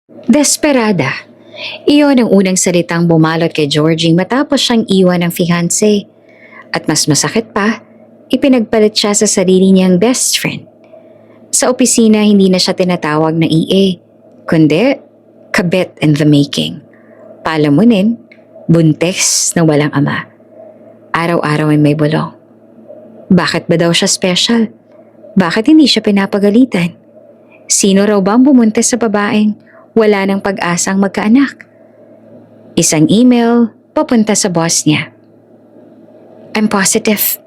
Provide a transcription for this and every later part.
Desperada. Iyon ang unang salitang bumalot kay Georgie matapos siyang iwan ng fiancé. At mas masakit pa, ipinagpalit siya sa sarili niyang best friend. Sa opisina hindi na siya tinatawag na EA, kundi kabit in the making. Palamunin, buntes na walang ama. Araw-araw ay may bulong. Bakit ba daw siya special? Bakit hindi siya pinapagalitan? Sino raw bang bumuntes sa babaeng wala ng pag-asang magkaanak? Isang email papunta sa boss niya. I'm positive.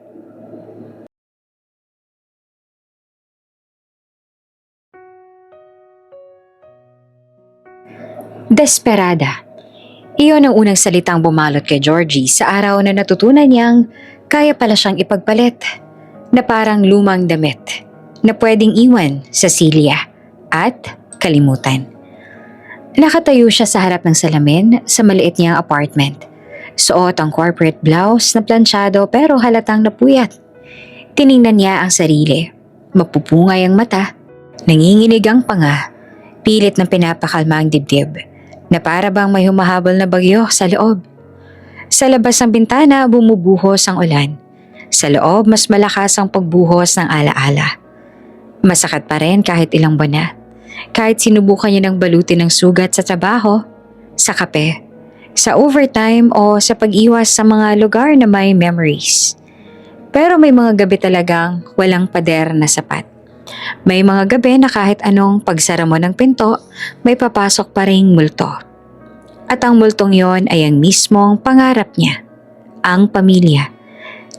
Desperada. Iyon ang unang salitang bumalot kay Georgie sa araw na natutunan niyang kaya pala siyang ipagpalit na parang lumang damit na pwedeng iwan sa silya at kalimutan. Nakatayo siya sa harap ng salamin sa maliit niyang apartment. Suot ang corporate blouse na plansyado pero halatang napuyat. Tiningnan niya ang sarili. Mapupungay ang mata, nanginginig ang panga, pilit na pinapakalma ang dibdib na para bang may humahabol na bagyo sa loob. Sa labas ng bintana bumubuhos ang ulan. Sa loob mas malakas ang pagbuhos ng alaala. Masakit pa rin kahit ilang buwan na. Kahit sinubukan niya ng balutin ng sugat sa trabaho, sa kape, sa overtime o sa pag-iwas sa mga lugar na may memories. Pero may mga gabi talagang walang pader na sapat. May mga gabi na kahit anong pagsara mo ng pinto, may papasok pa ring multo. At ang multong yon ay ang mismong pangarap niya, ang pamilya,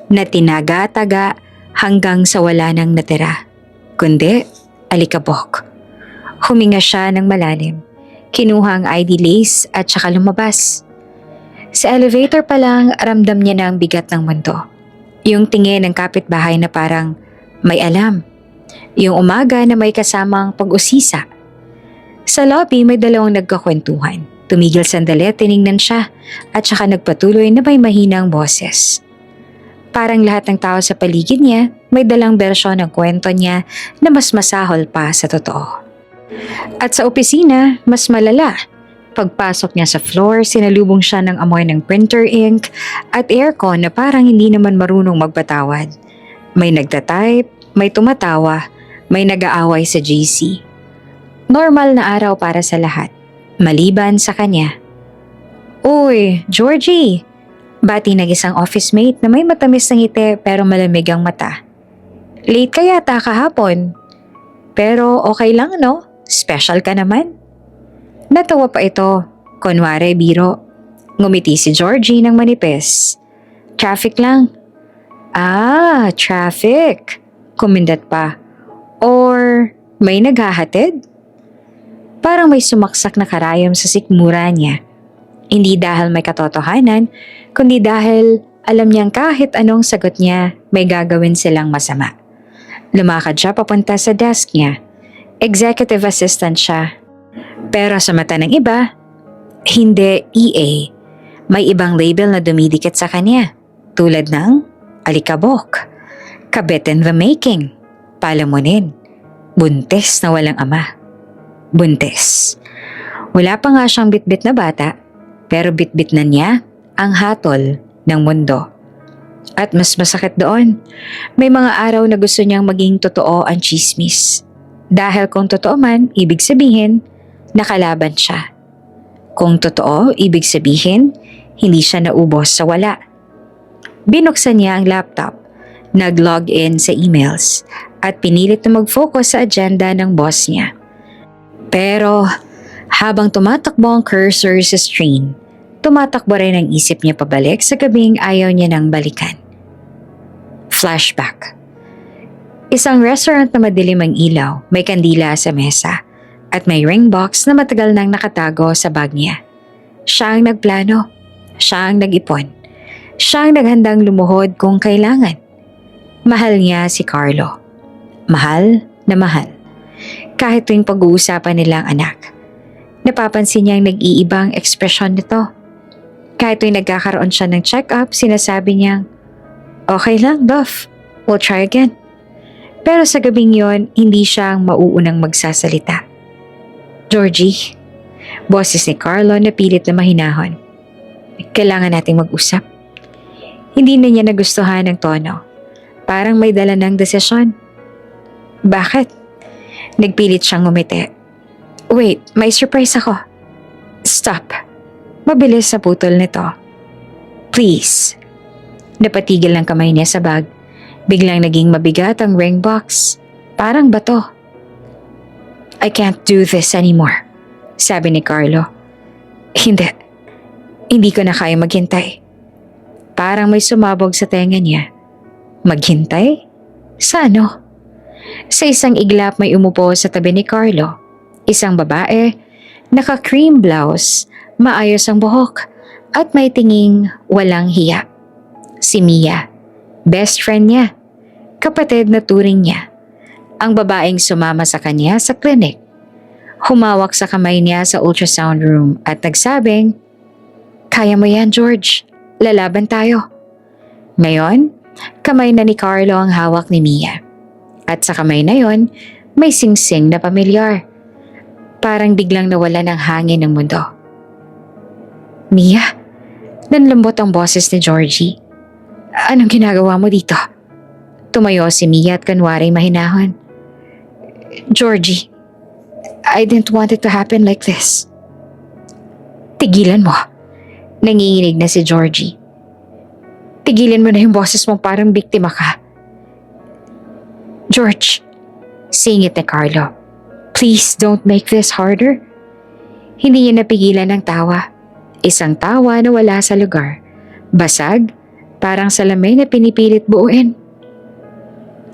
na tinaga-taga hanggang sa wala nang natira. Kundi, alikabok. Huminga siya ng malalim, kinuha ang ID lace at saka lumabas. Sa elevator pa lang, ramdam niya na ang bigat ng mundo. Yung tingin ng kapitbahay na parang may alam. Yung umaga na may kasamang pag-usisa. Sa lobby may dalawang nagkakwentuhan. Tumigil sandali, tiningnan siya at saka nagpatuloy na may mahinang boses. Parang lahat ng tao sa paligid niya may dalang bersyon ng kwento niya na mas masahol pa sa totoo. At sa opisina, mas malala. Pagpasok niya sa floor, sinalubong siya ng amoy ng printer ink at aircon na parang hindi naman marunong magpatawad. May nagtatype, may tumatawa, may nag-aaway sa GC. Normal na araw para sa lahat, maliban sa kanya. Uy, Georgie! Bati ng isang office mate na may matamis na ngiti pero malamig ang mata. Late ka yata kahapon. Pero okay lang no? Special ka naman. Natawa pa ito, kunwari biro. Ngumiti si Georgie ng manipis. Traffic lang. Ah, traffic. Kumindat pa. Or may naghahatid? Parang may sumaksak na karayom sa sikmura niya. Hindi dahil may katotohanan, kundi dahil alam niyang kahit anong sagot niya, may gagawin silang masama. Lumakad siya papunta sa desk niya. Executive assistant siya. Pero sa mata ng iba, hindi EA. May ibang label na dumidikit sa kanya. Tulad ng alikabok, kabit in the making, palamunin, buntis na walang ama. Buntis. Wala pa nga siyang bitbit na bata, pero bitbit na niya ang hatol ng mundo. At mas masakit doon, may mga araw na gusto niyang maging totoo ang chismis. Dahil kung totoo man, ibig sabihin, nakalaban siya. Kung totoo, ibig sabihin, hindi siya naubos sa wala. Binuksan niya ang laptop, nag-log in sa emails, at pinilit na mag-focus sa agenda ng boss niya. Pero habang tumatakbo ang cursor sa screen, tumatakbo rin ang isip niya pabalik sa gabing ayaw niya nang balikan. Flashback. Isang restaurant na madilim ang ilaw, may kandila sa mesa, at may ring box na matagal nang nakatago sa bag niya. Siya ang nagplano, siya ang nag-ipon, siya ang naghandang lumuhod kung kailangan. Mahal niya si Carlo. Mahal na mahal. Kahit tuwing pag-uusapan nilang anak, napapansin niya ang nag-iibang ekspresyon nito. Kahit tuwing nagkakaroon siya ng check-up, sinasabi niyang, "Okay lang, Duff. We'll try again." Pero sa gabing yon, hindi siya ang mauunang magsasalita. "Georgie, Boses ni Carlo na pilit na mahinahon. Kailangan nating mag-usap. Hindi na niya nagustuhan ang tono. Parang may dala ng desisyon. Bakit? Nagpilit siyang ngumiti. Wait, may surprise ako. Stop. Mabilis sa putol nito. Please. Napatigil ang kamay niya sa bag. Biglang naging mabigat ang ring box. Parang bato. I can't do this anymore, sabi ni Carlo. Hindi. Hindi ko na kaya maghintay. Parang may sumabog sa tenga niya. Maghintay? Sa ano? Sa isang iglap may umupo sa tabi ni Carlo. Isang babae, naka-cream blouse, maayos ang buhok, at may tinging walang hiya. Si Mia, best friend niya, kapatid na turing niya. Ang babaeng sumama sa kanya sa klinik. Humawak sa kamay niya sa ultrasound room at nagsabing, "Kaya mo yan, George. Lalaban tayo." Ngayon, kamay na ni Carlo ang hawak ni Mia. At sa kamay na yon, may singsing na pamilyar. Parang biglang nawala ng hangin ng mundo. Mia, nanlambot ang boses ni Georgie. Anong ginagawa mo dito? Tumayo si Mia at kanwaring mahinahon. Georgie, I didn't want it to happen like this. Tigilan mo. Nanginginig na si Georgie. Tigilan mo na yung boses mong parang biktima ka. George, singit ni Carlo. Please don't make this harder. Hindi niya napigilan ng tawa. Isang tawa na wala sa lugar. Basag, parang salamin na pinipilit buuin.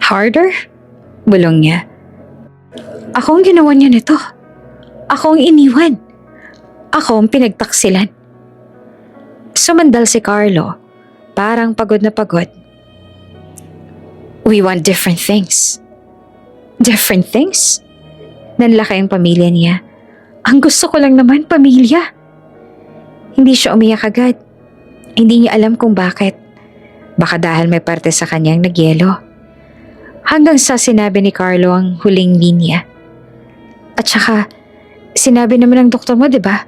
Harder? Bulong niya. Ako ang ginawa niya nito. Ako ang iniwan. Ako ang pinagtaksilan. Sumandal si Carlo. Parang pagod na pagod. We want different things. Different things? Nanlaki ang pamilya niya. Ang gusto ko lang naman, pamilya. Hindi siya umiyak agad. Hindi niya alam kung bakit. Baka dahil may parte sa kanyang nagyelo. Hanggang sa sinabi ni Carlo ang huling linya. At saka, sinabi naman ng doktor mo, di ba?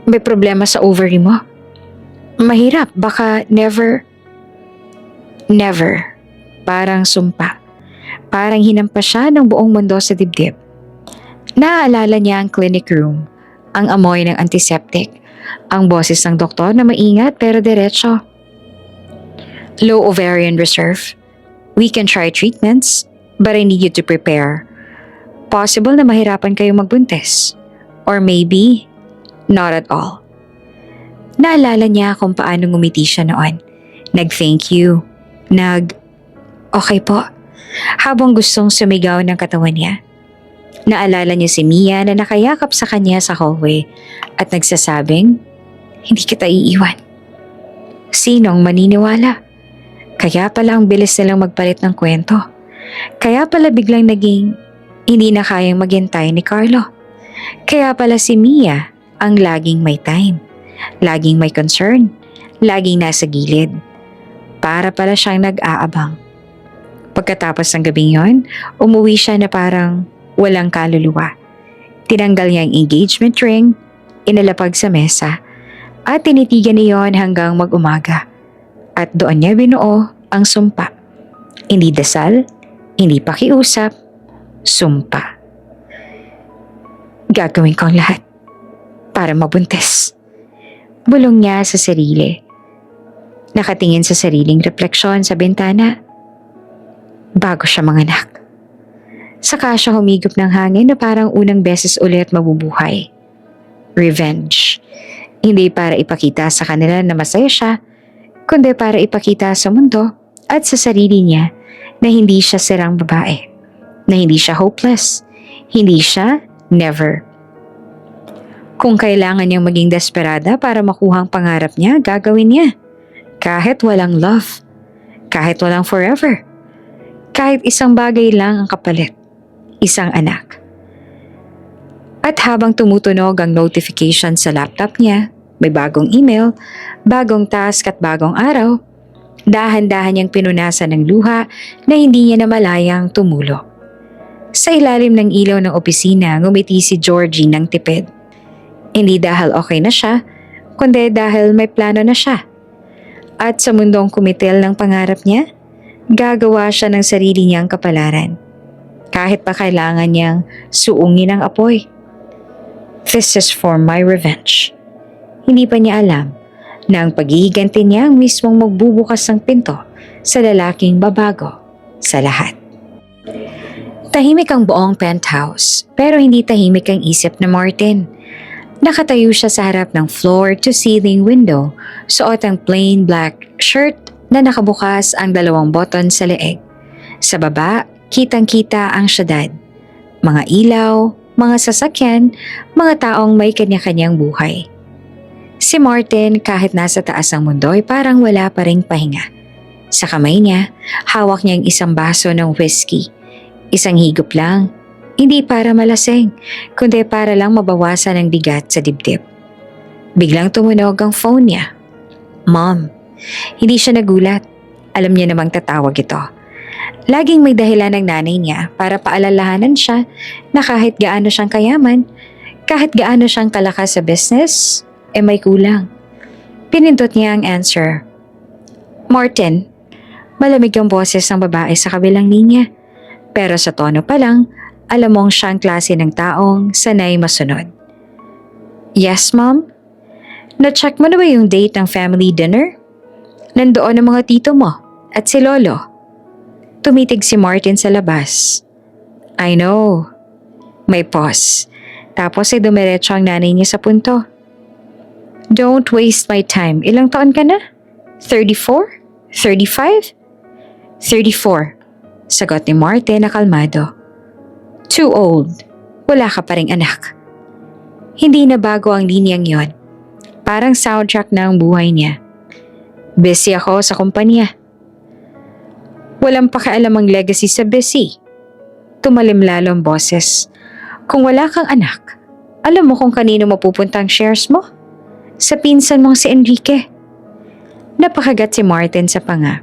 May problema sa ovary mo. Mahirap, baka never. Never. Parang sumpa. Parang hinampas siya ng buong mundo sa dibdib. Naaalala niya ang clinic room, ang amoy ng antiseptic, ang boses ng doktor na maingat pero diretso. Low ovarian reserve. We can try treatments, but I need you to prepare. Possible na mahirapan kayo magbuntis. Or maybe, not at all. Naalala niya kung paano ngumiti siya noon. Nag-thank you. Okay po. Habang gustong sumigaw ng katawan niya. Naalala niya si Mia na nakayakap sa kanya sa hallway at nagsasabing, hindi kita iiwan. Sinong maniniwala? Kaya pala ang bilis nilang magpalit ng kwento. Kaya pala biglang naging hindi na kayang maghintay ni Carlo. Kaya pala si Mia ang laging may time, laging may concern, laging nasa gilid. Para pala siyang nag-aabang. Pagkatapos ng gabing yon, umuwi siya na parang walang kaluluwa. Tinanggal niya ang engagement ring, inalapag sa mesa, at tinitigan niyon hanggang mag-umaga. At doon niya binuo ang sumpa. Hindi dasal, hindi pakiusap, sumpa. Gagawin ko ang lahat para mabuntis. Bulong niya sa sarili. Nakatingin sa sariling refleksyon sa bintana. Bago siya manganak. Saka siya humigop ng hangin na parang unang beses ulit mabubuhay. Revenge. Hindi para ipakita sa kanila na masaya siya, kundi para ipakita sa mundo at sa sarili niya na hindi siya sirang babae, na hindi siya hopeless, hindi siya never. Kung kailangan niyang maging desperada para makuha ang pangarap niya, gagawin niya. Kahit walang love, kahit walang forever, kahit isang bagay lang ang kapalit, isang anak. At habang tumutunog ang notification sa laptop niya, may bagong email, bagong task at bagong araw, dahan-dahan niyang pinunasan ng luha na hindi niya namalayang tumulo. Sa ilalim ng ilaw ng opisina, ngumiti si Georgie ng tipid. Hindi dahil okay na siya, kundi dahil may plano na siya. At sa mundong kumitil ng pangarap niya, gagawa siya ng sarili niyang kapalaran. Kahit pa kailangan niyang suungin ang apoy. This is for my revenge. Hindi pa niya alam na ang paghihiganti niya ang mismong magbubukas ng pinto sa lalaking babago sa lahat. Tahimik ang buong penthouse, pero hindi tahimik ang isip ni Martin. Nakatayo siya sa harap ng floor-to-ceiling window, suot ang plain black shirt na nakabukas ang 2 button sa leeg. Sa baba, kitang-kita ang syudad. Mga ilaw, mga sasakyan, mga taong may kanya-kanyang buhay. Si Martin kahit nasa taas ng mundo ay parang wala pa ring pahinga. Sa kamay niya, hawak niya ang isang baso ng whiskey. Isang higop lang, hindi para malasing, kundi para lang mabawasan ang bigat sa dibdib. Biglang tumunog ang phone niya. Mom. Hindi siya nagulat. Alam niya namang tatawag ito. Laging may dahilan ng nanay niya para paalalahanan siya na kahit gaano siyang kayaman, kahit gaano siyang kalakas sa business, may kulang. Pinindot niya ang answer. Martin. Malamig ang boses ng babae sa kabilang linya. Pero sa tono pa lang, alam mong siyang klase ng taong sanay masunod. Yes, Mom? Na-check mo na ba yung date ng family dinner? Nandoon ang mga tito mo at si Lolo. Tumitig si Martin sa labas. I know. May pause. Tapos ay dumiretso ang nanay niya sa punto. Don't waste my time. Ilang taon ka na? 34? 35? 34. Sagot ni Martin na kalmado. Too old. Wala ka pa ring anak. Hindi na bago ang linyang yon. Parang soundtrack na ang buhay niya. Busy ako sa kumpanya. Walang pakialam ang legacy sa busy. Tumalim lalo ang boses. Kung wala kang anak, alam mo kung kanino mapupunta ang shares mo? Sa pinsan mong si Enrique. Napakagat si Martin sa panga.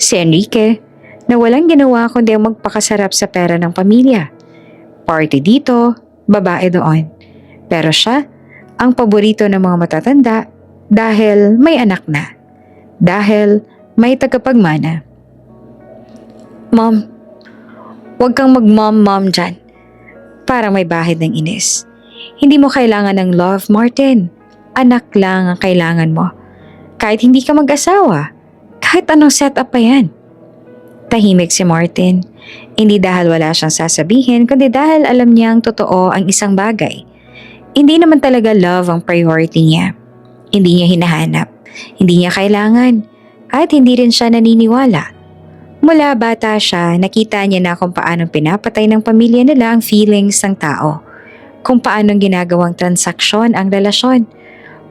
Si Enrique, na walang ginawa kundi ang magpakasarap sa pera ng pamilya. Party dito, babae doon. Pero siya, ang paborito ng mga matatanda dahil may anak na. Dahil may tagapagmana. Mom, huwag kang mag-mom-mom dyan. Parang may bahid ng inis. Hindi mo kailangan ng love, Martin. Anak lang ang kailangan mo. Kahit hindi ka mag-asawa. Kahit anong setup pa yan. Tahimik si Martin. Hindi dahil wala siyang sasabihin, kundi dahil alam niyang totoo ang isang bagay. Hindi naman talaga love ang priority niya. Hindi niya hinahanap. Hindi niya kailangan. At hindi rin siya naniniwala. Mula bata siya, nakita niya na kung paanong pinapatay ng pamilya nila ang feelings ng tao. Kung paanong ginagawang transaksyon ang relasyon.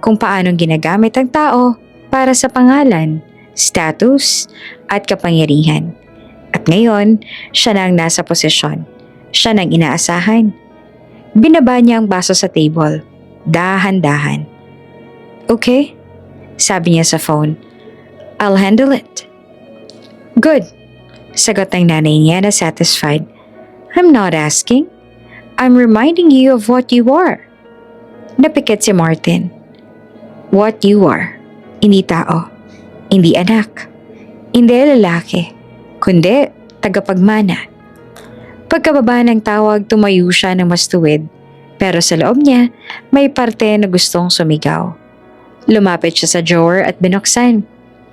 Kung paanong ginagamit ang tao para sa pangalan, status, at kapangyarihan. At ngayon, siya na ang nasa posisyon. Siya nang inaasahan. Binaba niya ang baso sa table. Dahan-dahan. Okay? Sabi niya sa phone. I'll handle it. Good. Sagot ng nanay niya na satisfied. I'm not asking. I'm reminding you of what you are. Napikit si Martin. What you are. Hindi tao. Hindi anak. Hindi lalaki. Kundi tagapagmana. Pagkababa ng tawag, tumayo siya ng mas tuwid. Pero sa loob niya, may parte na gustong sumigaw. Lumapit siya sa drawer at binuksan.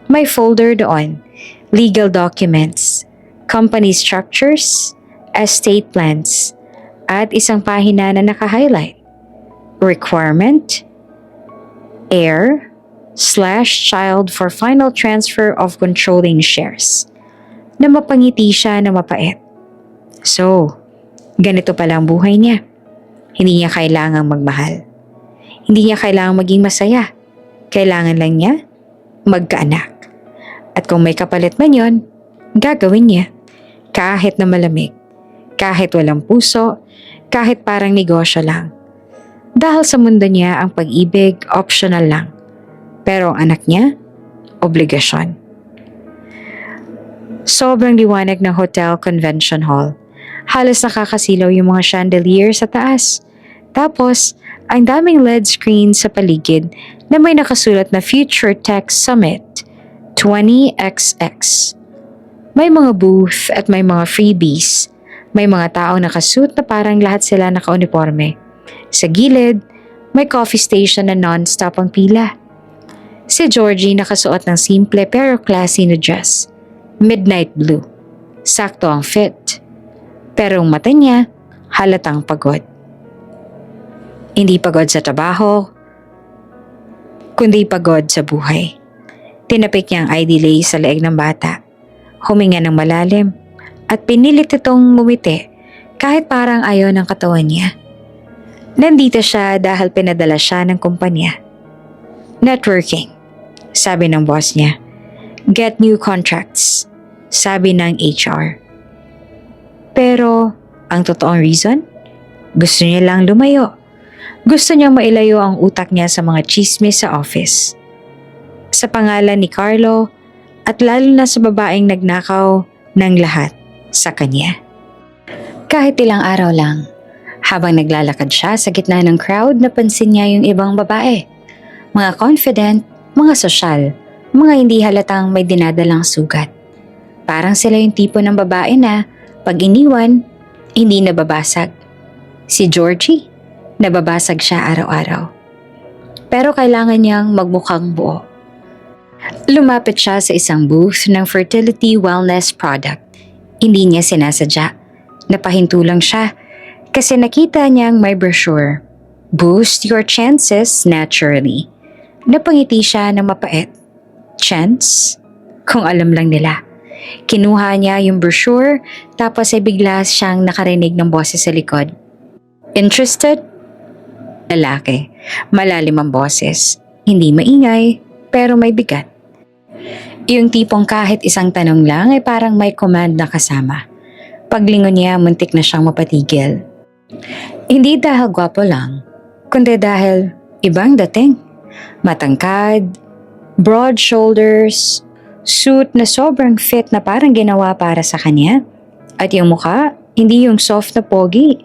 May folder doon. Legal documents, company structures, estate plans, at isang pahina na naka-highlight. Requirement, heir/child for final transfer of controlling shares. Na mapangiti siya na mapait. So, ganito pala ang buhay niya. Hindi niya kailangang magmahal. Hindi niya kailangang maging masaya. Kailangan lang niya magkaanak. At kung may kapalit man yon, gagawin niya. Kahit na malamig, kahit walang puso, kahit parang negosyo lang. Dahil sa mundo niya ang pag-ibig optional lang. Pero ang anak niya, obligasyon. Sobrang liwanag ng hotel convention hall. Halos nakakasilaw yung mga chandelier sa taas. Tapos, Ang daming LED screen sa paligid na may nakasulat na Future Tech Summit 20XX. May mga booth at may mga freebies. May mga tao nakasuit na parang lahat sila naka-uniforme. Sa gilid, may coffee station na non-stop ang pila. Si Georgie nakasuot ng simple pero classy na dress. Midnight blue. Sakto ang fit. Pero ang mata niya, halatang pagod. Hindi pagod sa trabaho, kundi pagod sa buhay. Tinapik niya ang ID lace sa leeg ng bata. Huminga ng malalim at pinilit itong ngumiti kahit parang ayaw ng katawan niya. Nandito siya dahil pinadala siya ng kumpanya. Networking, sabi ng boss niya. Get new contracts, sabi ng HR. Pero ang totoong reason? Gusto niya lang lumayo. Gusto niyang mailayo ang utak niya sa mga chismis sa office. Sa pangalan ni Carlo at lalo na sa babaeng nagnakaw ng lahat sa kanya. Kahit ilang araw lang, habang naglalakad siya sa gitna ng crowd, napansin niya yung ibang babae. Mga confident, mga sosyal, mga hindi halatang may dinadalang sugat. Parang sila yung tipo ng babae na pag iniwan, hindi nababasag. Si Georgie, nababasag siya araw-araw. Pero kailangan niyang magmukhang buo. Lumapit siya sa isang booth ng fertility wellness product. Hindi niya sinasadya. Napahinto lang siya kasi nakita niyang may brochure. Boost your chances naturally. Napangiti siya ng mapait. Chance? Kung alam lang nila. Kinuha niya yung brochure tapos ay bigla siyang nakarinig ng boses sa likod. Interested? Lalaki. Malalim ang boses. Hindi maingay, pero may bigat. Yung tipong kahit isang tanong lang ay parang may command na kasama. Paglingon niya, muntik na siyang mapatigil. Hindi dahil gwapo lang, kundi dahil ibang dating. Matangkad, broad shoulders, suit na sobrang fit na parang ginawa para sa kanya. At yung mukha, hindi yung soft na pogi.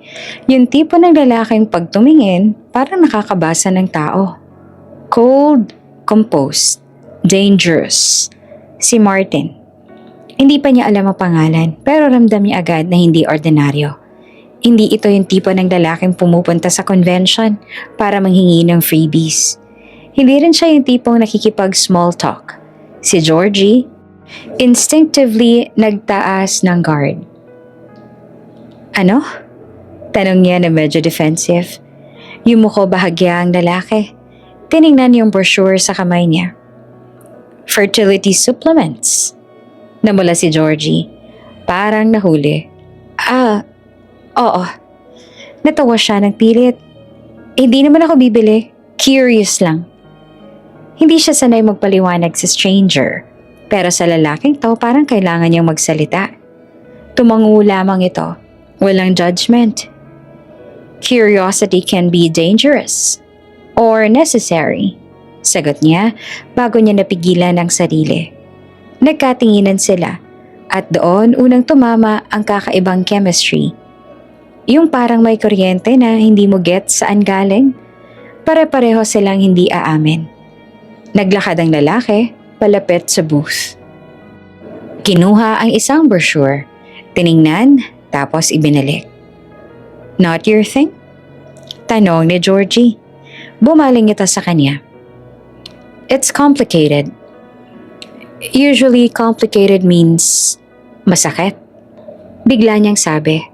Yung tipo ng lalaking pag tumingin, parang nakakabasa ng tao. Cold, composed, dangerous. Si Martin. Hindi pa niya alam ang pangalan pero ramdam niya agad na hindi ordinaryo. Hindi ito yung tipo ng lalaking pumupunta sa convention para manghingi ng freebies. Hindi rin siya yung tipong nakikipag-small talk. Si Georgie, instinctively nagtaas ng guard. Ano? Tanong niya na medyo defensive. Yumuko bahagya ang lalaki. Tiningnan yung brochure sa kamay niya. Fertility supplements. Namula si Georgie. Parang nahuli. Oo. Natawa siya ng pilit. Hindi naman ako bibili. Curious lang. Hindi siya sanay magpaliwanag sa stranger. Pero sa lalaking to parang kailangan niyang magsalita. Tumango lamang ito. Walang judgment. Curiosity can be dangerous. Or necessary. Sagot niya bago niya napigilan ang sarili. Nagkatinginan sila at doon unang tumama ang kakaibang chemistry. Yung parang may kuryente na hindi mo get saan galing. Pare-pareho silang hindi aamin. Naglakad ang lalaki palapit sa booth. Kinuha ang isang brochure, tiningnan tapos ibinalik. Not your thing? Tanong ni Georgie. Bumaling ito sa kanya. It's complicated. Usually complicated means masakit. Bigla niyang sabi.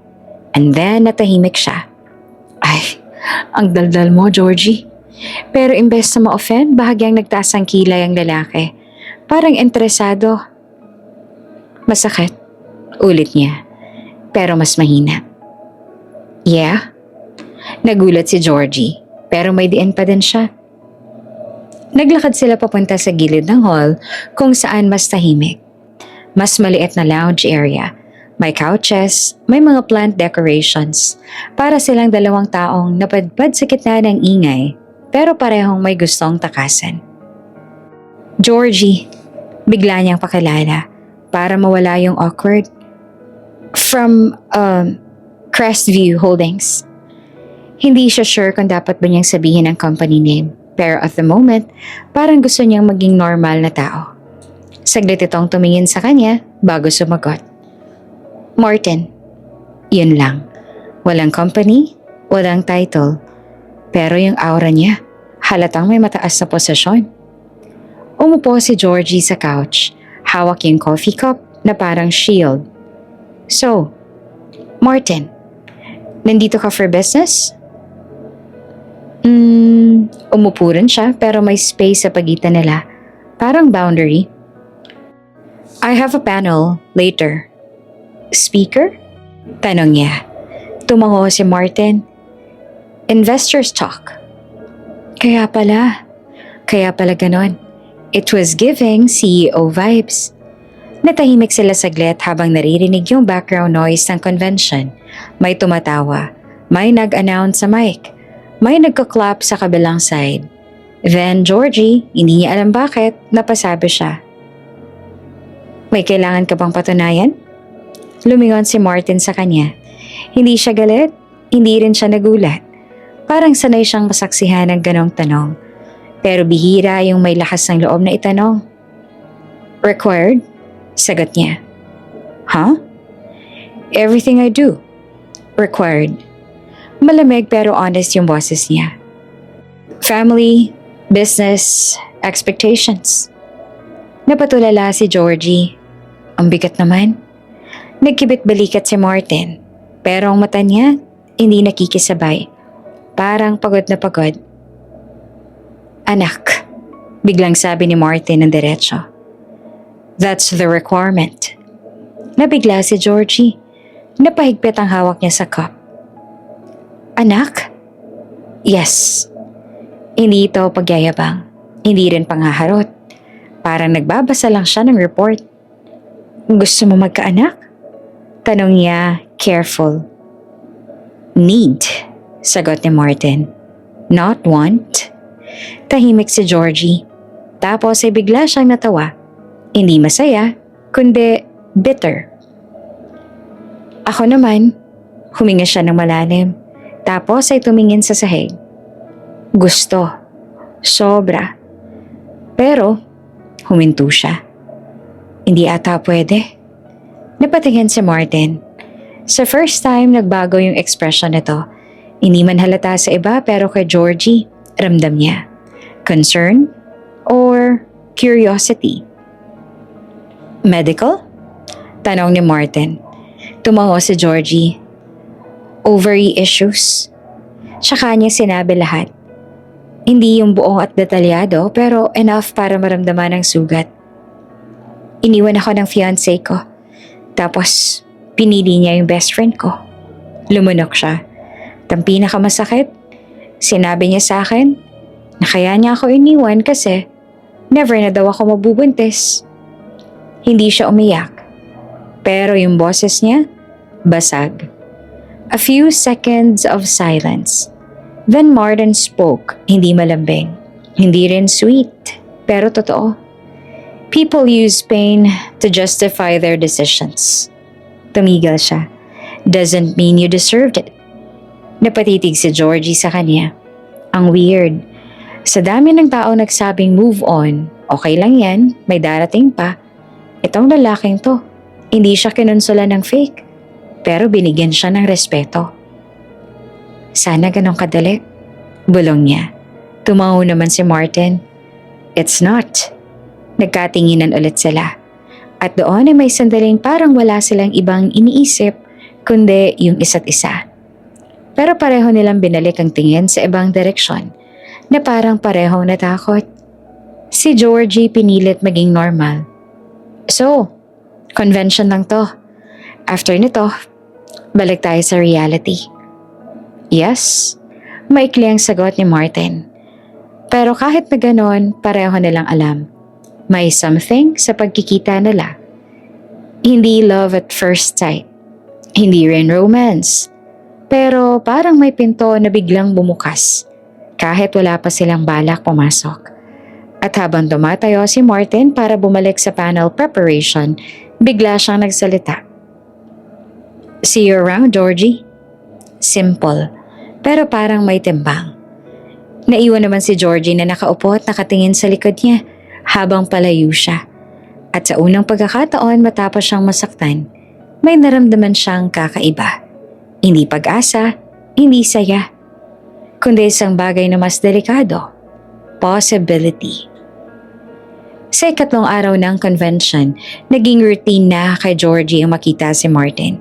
And then natahimik siya. Ay, ang daldal mo, Georgie. Pero imbes na ma-offend, bahagyang nagtaas ang kilay ang lalaki. Parang interesado. Masakit. Ulit niya. Pero mas mahina. Yeah? Nagulat si Georgie. Pero may diin pa din siya. Naglakad sila papunta sa gilid ng hall kung saan mas tahimik. Mas maliit na lounge area. May couches, may mga plant decorations. Para silang dalawang taong napadpad sa gitna ng ingay pero parehong may gustong takasan. Georgie, bigla niyang pakilala para mawala yung awkward. From Crestview Holdings. Hindi siya sure kung dapat ba niyang sabihin ang company name. Pero at the moment, parang gusto niyang maging normal na tao. Saglit itong tumingin sa kanya bago sumagot. Martin. Yun lang. Walang company, walang title. Pero yung aura niya, halatang may mataas na posisyon. Umupo si Georgie sa couch, hawak yung coffee cup na parang shield. So, Martin, nandito ka for business? Umupo rin siya pero may space sa pagitan nila. Parang boundary. I have a panel later. Speaker? Tanong niya. Tumango si Martin. Investors talk. Kaya pala ganon. It was giving CEO vibes. Natahimik sila saglit habang naririnig yung background noise ng convention. May tumatawa, may nag-announce sa mic, may nagka-clap sa kabilang side. Then Georgie, hindi niya alam bakit, napasabi siya. May kailangan ka bang patunayan? Lumingon si Martin sa kanya. Hindi siya galit, hindi rin siya nagulat. Parang sanay siyang masaksihan ng ganong tanong. Pero bihira yung may lakas ng loob na itanong. Required? Sagot niya. Huh? Everything I do. Required. Malamig pero honest yung boses niya. Family, business, expectations. Napatulala si Georgie. Ang bigat naman. Nagkibit-balikat si Martin. Pero ang mata niya, hindi nakikisabay. Parang pagod na pagod. Anak, biglang sabi ni Martin ng diretso. That's the requirement. Nabigla si Georgie. Napahigpit ang hawak niya sa cup. Anak? Yes. Hindi ito pagyayabang. Hindi rin panghaharot. Parang nagbabasa lang siya ng report. Gusto mo magkaanak? Tanong niya, careful. Need, sagot ni Martin. Not want. Tahimik si Georgie. Tapos ay bigla siyang natawa. Hindi masaya, kundi bitter. Ako naman, huminga siya ng malalim. Tapos ay tumingin sa sahig. Gusto. Sobra. Pero, huminto siya. Hindi ata pwede. Napatingin si Martin. Sa first time, nagbago yung expression nito. Hindi man halata sa iba pero kay Georgie, ramdam niya. Concern or curiosity? Medical? Tanong ni Martin. Tumango si Georgie. Ovary issues. Tsaka niya sinabi lahat. Hindi yung buong at detalyado pero enough para maramdaman ang sugat. Iniwan ako ng fiancé ko. Tapos pinili niya yung best friend ko. Lumunok siya. Ang pinakamasakit, sinabi niya sa akin na kaya niya ako iniwan kasi never na daw ako mabubuntis. Hindi siya umiyak. Pero yung boses niya, basag. A few seconds of silence. Then Martin spoke, hindi malambing. Hindi rin sweet, pero totoo. People use pain to justify their decisions. Tumigil siya. Doesn't mean you deserved it. Napatitig si Georgie sa kanya. Ang weird. Sa dami ng tao nagsabing move on, okay lang yan, may darating pa. Itong lalaking to, hindi siya kinonsola ng fake, pero binigyan siya ng respeto. Sana ganun kadali. Bulong niya. Tumango naman si Martin. It's not. Nagkatinginan ulit sila. At doon ay may sandaling parang wala silang ibang iniisip, kundi yung isa't isa. Pero pareho nilang binalik ang tingin sa ibang direksyon na parang parehong natakot. Si Georgie pinilit maging normal. So, convention lang to. After nito, balik tayo sa reality. Yes, maikli ang sagot ni Martin. Pero kahit na ganon, pareho nilang alam. May something sa pagkikita nila. Hindi love at first sight. Hindi rin romance. Pero parang may pinto na biglang bumukas kahit wala pa silang balak pumasok. At habang tumatayo si Martin para bumalik sa panel preparation, bigla siyang nagsalita. See you around, Georgie. Simple, pero parang may timbang. Naiwan naman si Georgie na nakaupo at nakatingin sa likod niya habang palayo siya. At sa unang pagkakataon matapos siyang masaktan, may naramdaman siyang kakaiba. Hindi pag-asa, hindi saya, kundi isang bagay na mas delikado, possibility. Sa ikatlong araw ng convention, naging routine na kay Georgie ang makita si Martin.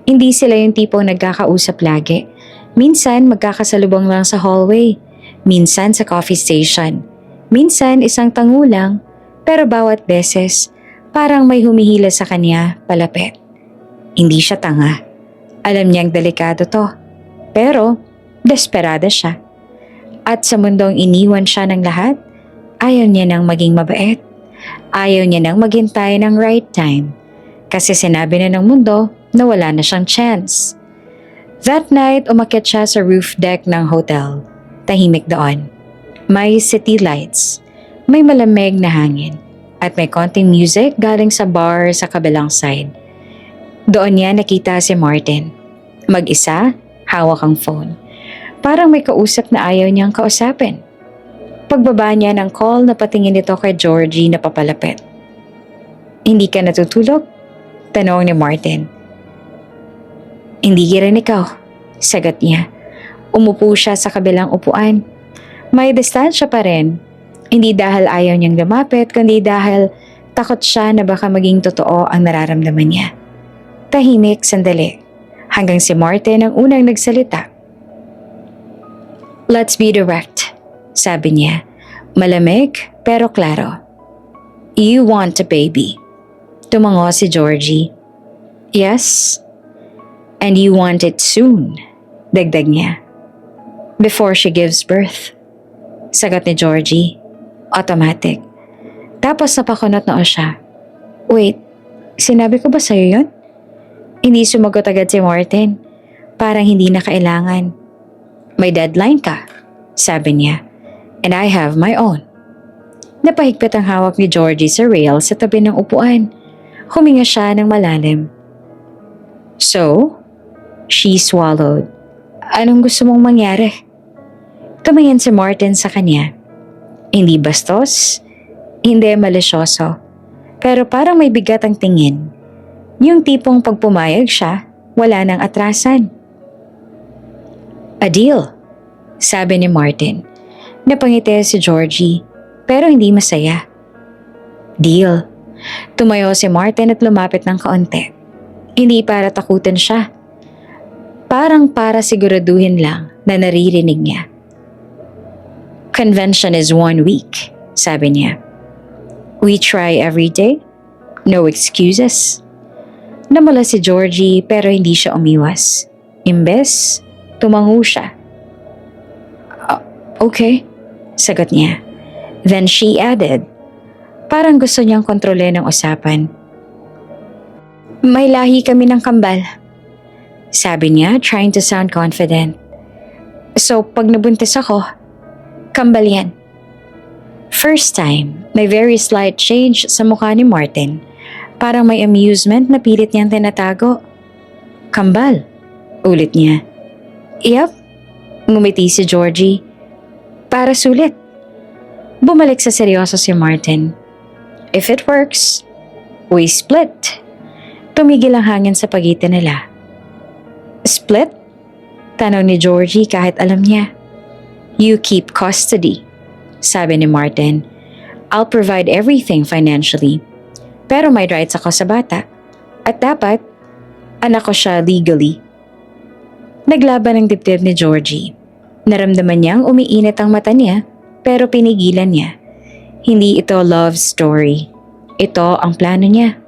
Hindi sila yung tipong nagkakausap lagi. Minsan magkakasalubong lang sa hallway, minsan sa coffee station, minsan isang tango lang, pero bawat beses parang may humihila sa kanya palapit. Hindi siya tanga. Alam niyang delikado to, pero desperada siya. At sa mundong iniwan siya ng lahat, ayaw niya nang maging mabait. Ayaw niya nang maghintay ng right time kasi sinabi na ng mundo na wala na siyang chance. That night, umakyat siya sa roof deck ng hotel. Tahimik doon. May city lights, may malamig na hangin, at may konting music galing sa bar sa kabilang side. Doon niya nakita si Martin. Mag-isa, hawak ang phone. Parang may kausap na ayaw niyang kausapin. Pagbaba niya ng call, napatingin ito kay Georgie na papalapit. "Hindi ka natutulog?" tanong ni Martin. "Hindi rin ikaw," sagot niya. Umupo siya sa kabilang upuan. May distansya pa rin. Hindi dahil ayaw niyang lumapit, kundi dahil takot siya na baka maging totoo ang nararamdaman niya. Tahimik sandali, hanggang si Martin ang unang nagsalita. "Let's be direct," sabi niya. Malamig pero klaro. "You want a baby." Tumango si Georgie. "Yes." "And you want it soon," dagdag niya. "Before she gives birth." Sagot ni Georgie. Automatic. Tapos napakunot noo siya. "Wait, sinabi ko ba sa'yo yun?" Hindi sumagot agad si Martin. Parang hindi na kailangan. "May deadline ka," sabi niya. "And I have my own." Napahigpit ang hawak ni Georgie sa rail sa tabi ng upuan. Huminga siya ng malalim. "So?" She swallowed. "Anong gusto mong mangyari?" Tumingin si Martin sa kanya. Hindi bastos, hindi malisyoso, pero parang may bigat ang tingin. Yung tipong pag pumayag siya, wala nang atrasan. "A deal," sabi ni Martin. Napangiti si Georgie, pero hindi masaya. "Deal." Tumayo si Martin at lumapit ng kaunti. Hindi para takutin siya. Parang para siguraduhin lang na naririnig niya. "Convention is 1 week," sabi niya. "We try every day. No excuses." Namula si Georgie pero hindi siya umiwas. Imbes, tumango siya. "Okay," sagot niya. Then she added, parang gusto niyang kontrolin ang usapan. "May lahi kami ng kambal," sabi niya, trying to sound confident. "So pag nabuntis ako, kambal yan." First time, may very slight change sa mukha ni Martin. Parang may amusement na pilit niyang tinatago. "Kambal," ulit niya. "Yep," ngumiti si Georgie. "Para sulit." Bumalik sa seryoso si Martin. "If it works, we split." Tumigil ang hangin sa pagitan nila. "Split?" tanong ni Georgie kahit alam niya. "You keep custody," sabi ni Martin. "I'll provide everything financially. Pero may rights ako sa bata. At dapat, anak ko siya legally." Naglaban ang dibdib ni Georgie. Naramdaman niyang umiinit ang mata niya, pero pinigilan niya. Hindi ito love story. Ito ang plano niya.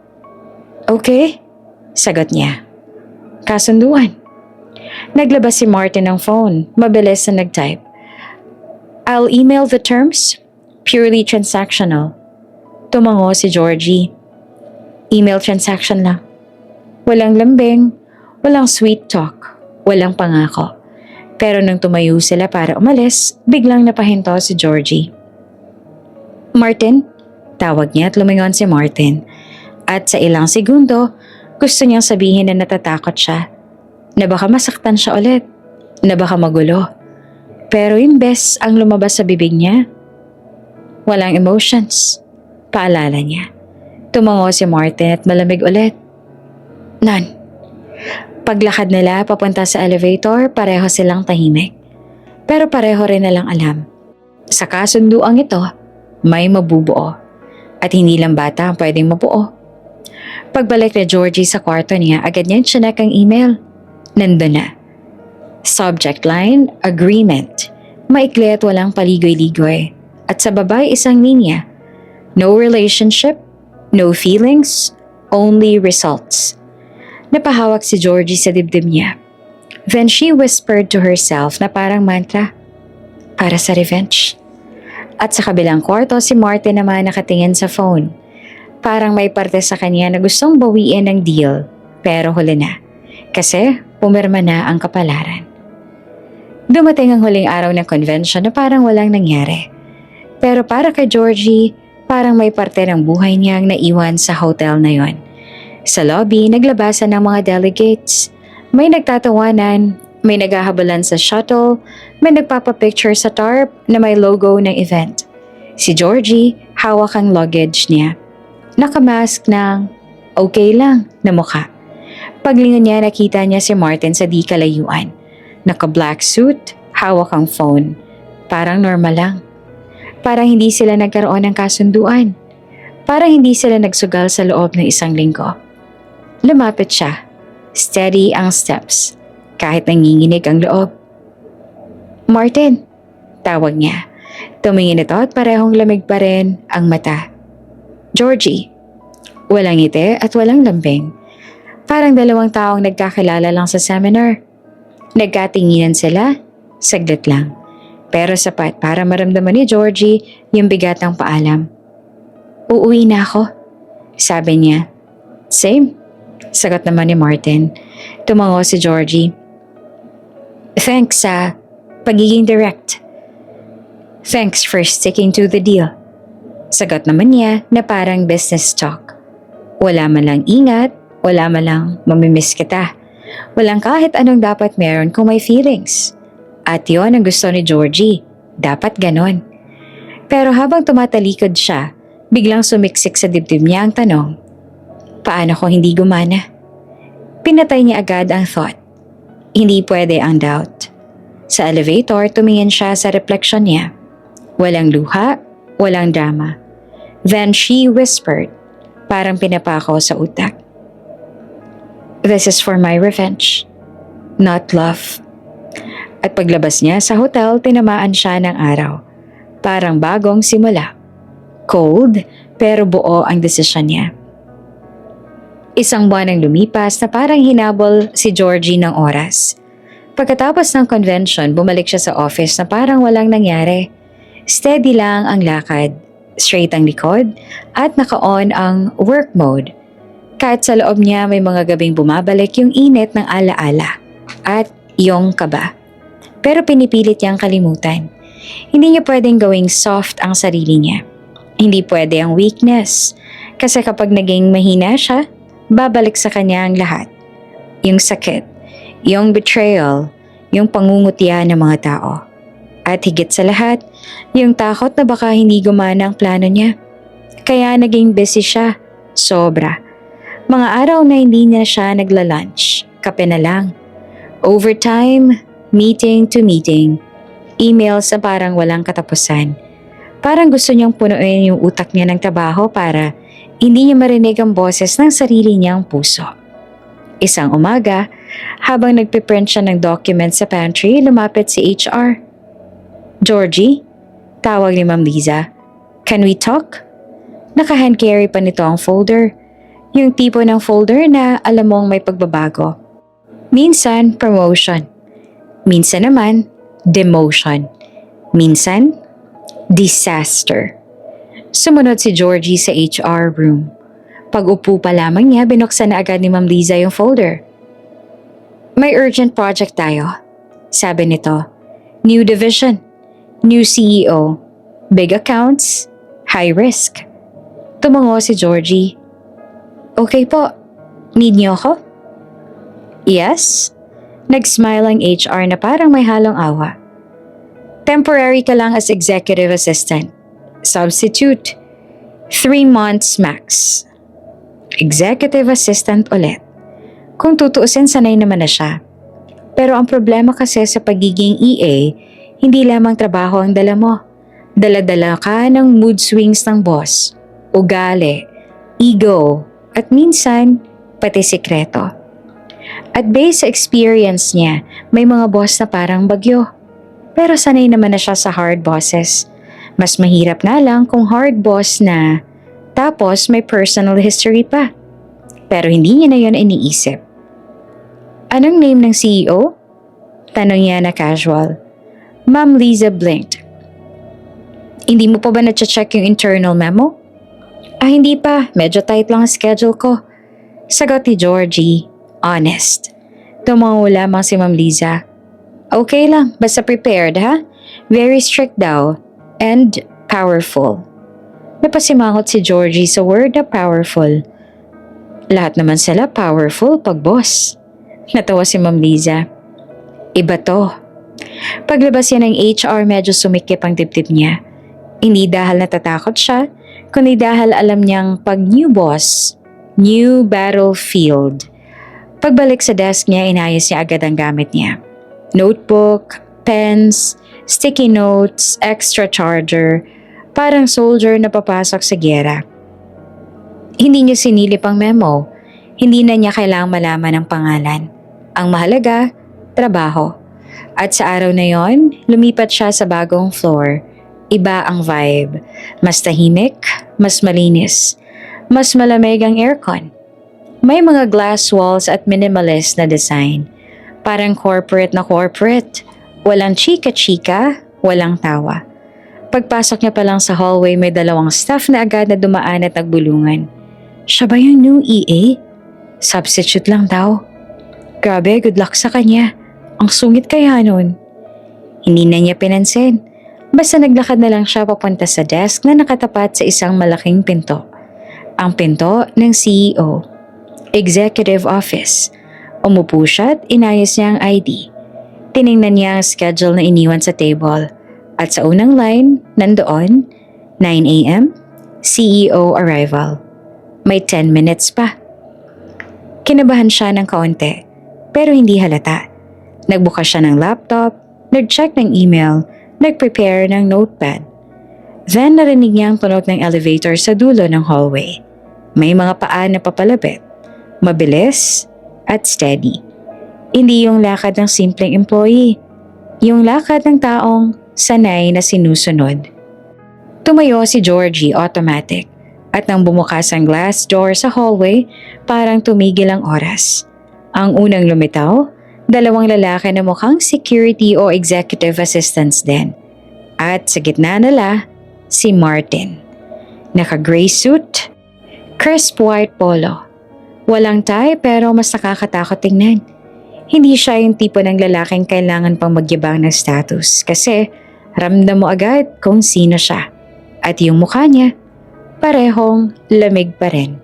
"Okay," sagot niya. Kasunduan. Naglabas si Martin ng phone. Mabilis na nag-type. "I'll email the terms. Purely transactional." Tumango si Georgie. "Email transaction lang. Walang lambing, walang sweet talk, walang pangako." Pero nang tumayo sila para umalis, biglang napahinto si Georgie. "Martin?" Tawag niya at lumingon si Martin. At sa ilang segundo, gusto niyang sabihin na natatakot siya. Na baka masaktan siya ulit. na baka magulo. Pero imbes ang lumabas sa bibig niya, walang emotions. Paalala niya. Tumango si Martin at malamig ulit. None. Paglakad nila papunta sa elevator, pareho silang tahimik. Pero pareho rin nilang alam. Sa kasunduang ito, may mabubuo. At hindi lang bata ang pwedeng mabuo. Pagbalik ni Georgie sa kwarto niya, agad niyang chinek ang email. Nandun na. Subject line, agreement. Maikli at walang paligoy-ligoy. At sa babay isang linya. No relationship, no feelings, only results. Napahawak si Georgie sa dibdib niya. Then she whispered to herself na parang mantra, para sa revenge. At sa kabilang kwarto, si Martin naman nakatingin sa phone. Parang may parte sa kanya na gustong bawiin ang deal, pero huli na. Kasi pumirma na ang kapalaran. Dumating ang huling araw ng convention na parang walang nangyari. Pero para kay Georgie, parang may parte ng buhay niyang naiwan sa hotel na yon. Sa lobby, naglabasan ng mga delegates. May nagtatawanan, may naghahabulan sa shuttle, may nagpapapicture sa tarp na may logo ng event. Si Georgie, hawak ang luggage niya. Nakamask ng okay lang na mukha. Paglingon niya, nakita niya si Martin sa di kalayuan. Naka-black suit, hawak ang phone. Parang normal lang. Parang hindi sila nagkaroon ng kasunduan. Parang hindi sila nagsugal sa loob ng isang linggo. Lumapit siya. Steady ang steps. Kahit nanginginig ang loob. Martin, tawag niya. Tumingin ito at parehong lamig pa rin ang mata. Georgie. Walang ngiti at walang lambing. Parang dalawang taong nagkakilala lang sa seminar. Nagkatinginan sila, saglit lang. Pero sapat para maramdaman ni Georgie yung bigat ng paalam. Uuwi na ako, sabi niya. Same, sagot naman ni Martin. Tumango si Georgie. Thanks sa pagiging direct. Thanks for sticking to the deal. Sagot naman niya na parang business talk. Wala man lang ingat, wala man lang mamimiss kita. Walang kahit anong dapat meron kung may feelings. At yon ang gusto ni Georgie. Dapat ganon. Pero habang tumatalikod siya, biglang sumiksik sa dibdib niya ang tanong, paano kung hindi gumana? Pinatay niya agad ang thought. Hindi pwede ang doubt. Sa elevator, tumingin siya sa reflection niya. Walang luha, walang drama. Then she whispered, parang pinapako sa utak. This is for my revenge, not love. At paglabas niya sa hotel, tinamaan siya ng araw. Parang bagong simula. Cold, pero buo ang desisyon niya. Isang buwan ang lumipas na parang hinabol si Georgie ng oras. Pagkatapos ng convention, bumalik siya sa office na parang walang nangyari. Steady lang ang lakad, straight ang likod, at naka-on ang work mode. Kahit sa loob niya may mga gabing bumabalik yung init ng alaala at yung kaba. Pero pinipilit niyang kalimutan. Hindi niya pwedeng gawing soft ang sarili niya. Hindi pwede ang weakness. Kasi kapag naging mahina siya, babalik sa kanya ang lahat. Yung sakit, yung betrayal, yung pangungutya ng mga tao. At higit sa lahat, yung takot na baka hindi gumana ang plano niya. Kaya naging busy siya, sobra. Mga araw na hindi na siya nagla-lunch, kape na lang. Overtime, meeting to meeting, emails na parang walang katapusan. Parang gusto niyang punuin yung utak niya ng trabaho para hindi niya marinig ang boses ng sarili niyang puso. Isang umaga, habang nagpiprint siya ng document sa pantry, lumapit si HR. Georgie, tawag ni Ma'am Liza. Can we talk? Naka-hand carry pa nito ang folder. Yung tipo ng folder na alam mong may pagbabago. Minsan, promotion. Minsan naman, demotion. Minsan, disaster. Sumunod si Georgie sa HR room. Pag-upo pa lamang niya, binuksan na agad ni Ma'am Liza yung folder. May urgent project tayo, sabi nito. New division, new CEO, big accounts, high risk. Tumango si Georgie. Okay po, need niyo ako? Yes? Nag-smile ang HR na parang may halong awa. Temporary ka lang as executive assistant. Substitute. 3 months max. Executive assistant ulit. Kung tutuusin, sanay naman na siya. Pero ang problema kasi sa pagiging EA, hindi lamang trabaho ang dala mo. Dala-dala ka ng mood swings ng boss, ugali, ego, at minsan, pati sikreto. At based sa experience niya, may mga boss na parang bagyo. Pero sanay naman na siya sa hard bosses. Mas mahirap nga lang kung hard boss na, tapos may personal history pa. Pero hindi niya na yun iniisip. Anong name ng CEO? Tanong niya na casual. Ma'am Liza blinked. Hindi mo pa ba na-check yung internal memo? Hindi pa. Medyo tight lang ang schedule ko. Sagot ni Georgie. Honest. Tumango lamang si Ma'am Liza. Okay lang, basta prepared ha? Very strict daw. And powerful. Napasimangot si Georgie sa word na powerful. Lahat naman sila powerful pag boss. Natawa si Ma'am Liza. Iba to. Paglabas niya ng HR, medyo sumikip ang dibdib niya. Hindi dahil natatakot siya, kundi dahil alam niyang pag new boss, new battlefield. Pagbalik sa desk niya, inayos niya agad ang gamit niya. Notebook, pens, sticky notes, extra charger, parang soldier na papasok sa giyera. Hindi niya sinilip ang memo. Hindi na niya kailangang malaman ang pangalan. Ang mahalaga, trabaho. At sa araw na yon, lumipat siya sa bagong floor. Iba ang vibe. Mas tahimik, mas malinis, mas malamig ang aircon. May mga glass walls at minimalist na design. Parang corporate na corporate. Walang chika-chika, walang tawa. Pagpasok niya pa lang sa hallway, may 2 staff na agad na dumaan at nagbulungan. Siya ba yung new EA? Substitute lang daw. Grabe, good luck sa kanya. Ang sungit kaya nun. Hindi na niya pinansin. Basta naglakad na lang siya papunta sa desk na nakatapat sa isang malaking pinto. Ang pinto ng CEO. Executive Office. Umupo siya at inayos niya ang ID. Tiningnan niya ang schedule na iniwan sa table. At sa unang line, nandoon, 9 a.m., CEO arrival. May 10 minutes pa. Kinabahan siya ng kaunti, pero hindi halata. Nagbukas siya ng laptop, nag-check ng email, nag-prepare ng notepad. Then narinig niya ang tunog ng elevator sa dulo ng hallway. May mga paa na papalapit, mabilis at steady. Hindi yung lakad ng simpleng employee, yung lakad ng taong sanay na sinusunod. Tumayo si Georgie automatic at nang bumukas ang glass door sa hallway, parang tumigil ang oras. Ang unang lumitaw, 2 lalaki na mukhang security o executive assistants din. At sa gitna nila, si Martin. Naka-gray suit, crisp white polo. Walang tie pero mas nakakatakot tingnan. Hindi siya yung tipo ng lalaking kailangan pang magyabang ng status kasi ramdam mo agad kung sino siya. At yung mukha niya, parehong lamig pa rin.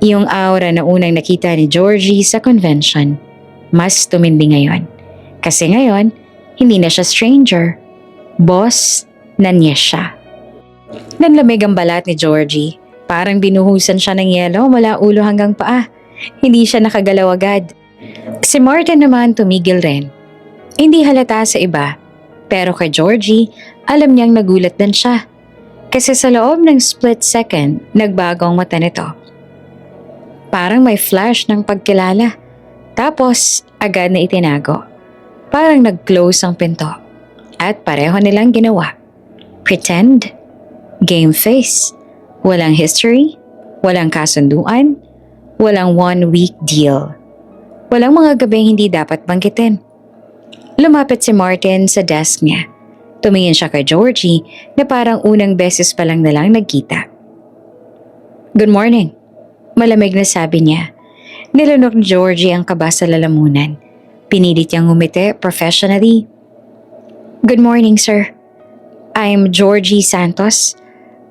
Yung aura na unang nakita ni Georgie sa convention, mas tumindi ngayon. Kasi ngayon, hindi na siya stranger. Boss na niya siya. Nanlamig ang balat ni Georgie. Parang binuhusan siya ng yelo mula ulo hanggang paa. Hindi siya nakagalaw agad. Si Martin naman tumigil rin. Hindi halata sa iba. Pero kay Georgie, alam niyang nagulat din siya. Kasi sa loob ng split second, nagbago ang mata nito. Parang may flash ng pagkilala. Tapos, agad na itinago. Parang nag-close ang pinto. At pareho nilang ginawa. Pretend, game face, walang history, walang kasunduan, walang 1-week deal. Walang mga gabing hindi dapat banggitin. Lumapit si Martin sa desk niya. Tumingin siya kay Georgie na parang unang beses pa lang nalang nagkita. Good morning, malamig na sabi niya. Nilunok ni Georgie ang kaba sa lalamunan. Pinilit niyang ngumiti professionally. Good morning, sir. I'm Georgie Santos.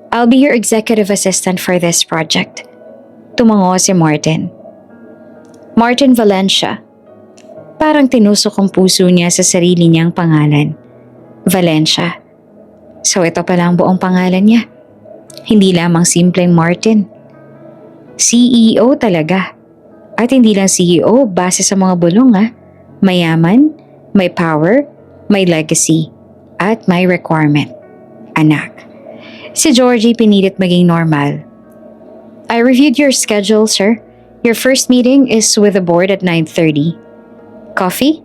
I'll be your executive assistant for this project. Tumango si Martin. Martin Valencia. Parang tinusok ang puso niya sa sarili niyang pangalan. Valencia. So ito pala ang buong pangalan niya. Hindi lamang simpleng Martin. CEO talaga. At hindi lang CEO base sa mga bulong Mayaman, may power, may legacy, at may requirement. Anak. Si Georgie pinilit maging normal. I reviewed your schedule, sir. Your first meeting is with the board at 9:30. Coffee?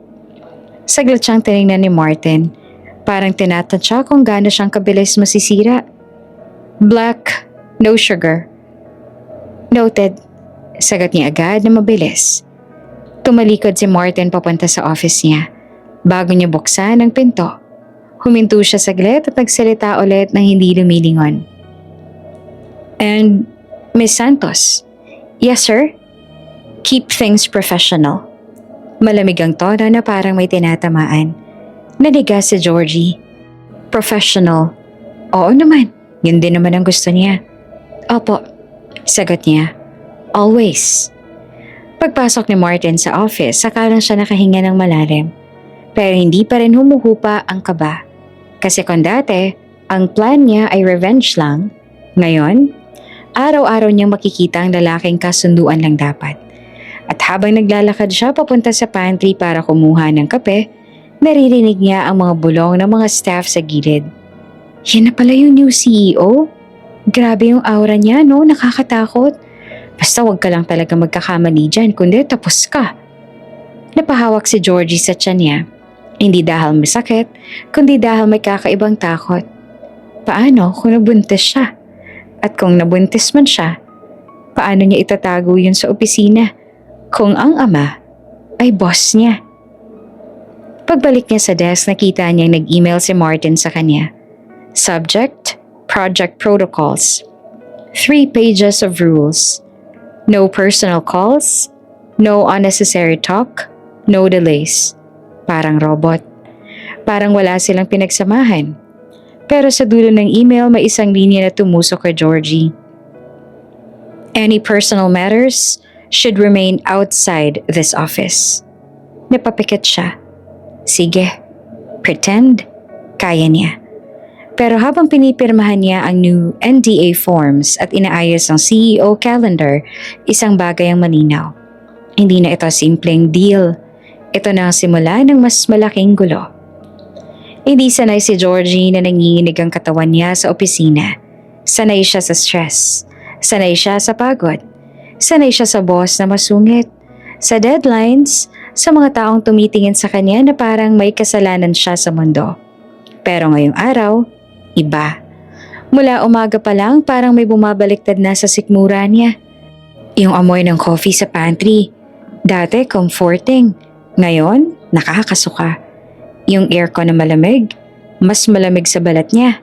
Saglit siyang tinignan ni Martin. Parang tinatansya kung gaano siyang kabilis masisira. Black, no sugar. Noted. Sagot niya agad na mabilis. Tumalikod si Martin papunta sa office niya. Bago niya buksan ang pinto, huminto siya saglit at nagsalita ulit nang hindi lumilingon. And, Miss Santos? Yes, sir? Keep things professional. Malamig ang tono na parang may tinatamaan. Nanigas si Georgie. Professional. Oo naman, yun din naman ang gusto niya. Opo, sagot niya. Always. Pagpasok ni Martin sa office, saka lang siya nakahinga ng malalim. Pero hindi pa rin humuhupa ang kaba. Kasi kung dati, ang plan niya ay revenge lang, ngayon, araw-araw niyang makikita ang lalaking kasunduan lang dapat. At habang naglalakad siya papunta sa pantry para kumuha ng kape, naririnig niya ang mga bulong ng mga staff sa gilid. Yan na pala yung new CEO? Grabe yung aura niya, no? Nakakatakot. Basta wag ka lang talaga magkakamali dyan, kundi tapos ka. Napahawak si Georgie sa tiyan niya. Hindi dahil masakit, kundi dahil may kakaibang takot. Paano kung nabuntis siya? At kung nabuntis man siya, paano niya itatago yun sa opisina kung ang ama ay boss niya? Pagbalik niya sa desk, nakita niyang nag-email si Martin sa kanya. Subject, Project Protocols. 3 pages of rules. No personal calls, no unnecessary talk, no delays. Parang robot. Parang wala silang pinagsamahan. Pero sa dulo ng email may isang linya na tumusok kay Georgie. Any personal matters should remain outside this office. Napapikit siya. Sige, pretend, kaya niya. Pero habang pinipirmahan niya ang new NDA forms at inaayos ang CEO calendar, isang bagay ang malinaw. Hindi na ito simpleng deal. Ito na ang simula ng mas malaking gulo. Hindi sanay si Georgie na nanginginig ang katawan niya sa opisina. Sanay siya sa stress. Sanay siya sa pagod. Sanay siya sa boss na masungit. Sa deadlines, sa mga taong tumitingin sa kanya na parang may kasalanan siya sa mundo. Pero ngayong araw, iba. Mula umaga pa lang parang may bumabaliktad na sa sikmura niya. Yung amoy ng coffee sa pantry. Dati comforting. Ngayon, nakakasuka. Yung aircon na malamig, mas malamig sa balat niya.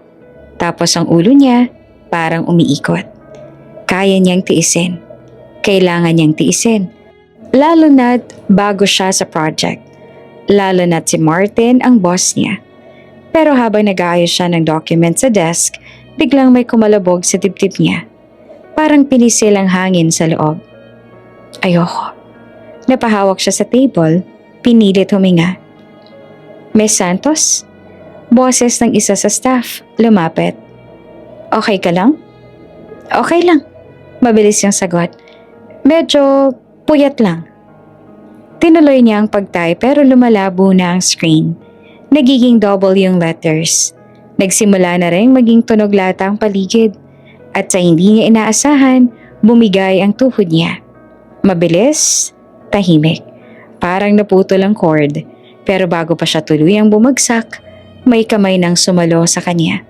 Tapos ang ulo niya, parang umiikot. Kaya niyang tiisin. Kailangan niyang tiisin. Lalo na't bago siya sa project. Lalo na't si Martin ang boss niya. Pero habang nag-aayos siya ng document sa desk, biglang may kumalabog sa dibdib niya. Parang pinisil ang hangin sa loob. Ayoko. Napahawak siya sa table, pinilit huminga. Miss Santos? Boses ng isa sa staff, lumapit. Okay ka lang? Okay lang. Mabilis yung sagot. Medyo puyat lang. Tinuloy niya ang pagtay pero lumalabo na ang screen. Nagiging double yung letters. Nagsimula na rin maging tunog lata ang paligid. At sa hindi niya inaasahan, bumigay ang tuhod niya. Mabilis, tahimik. Parang naputol ang cord. Pero bago pa siya tuluyang bumagsak, may kamay nang sumalo sa kanya.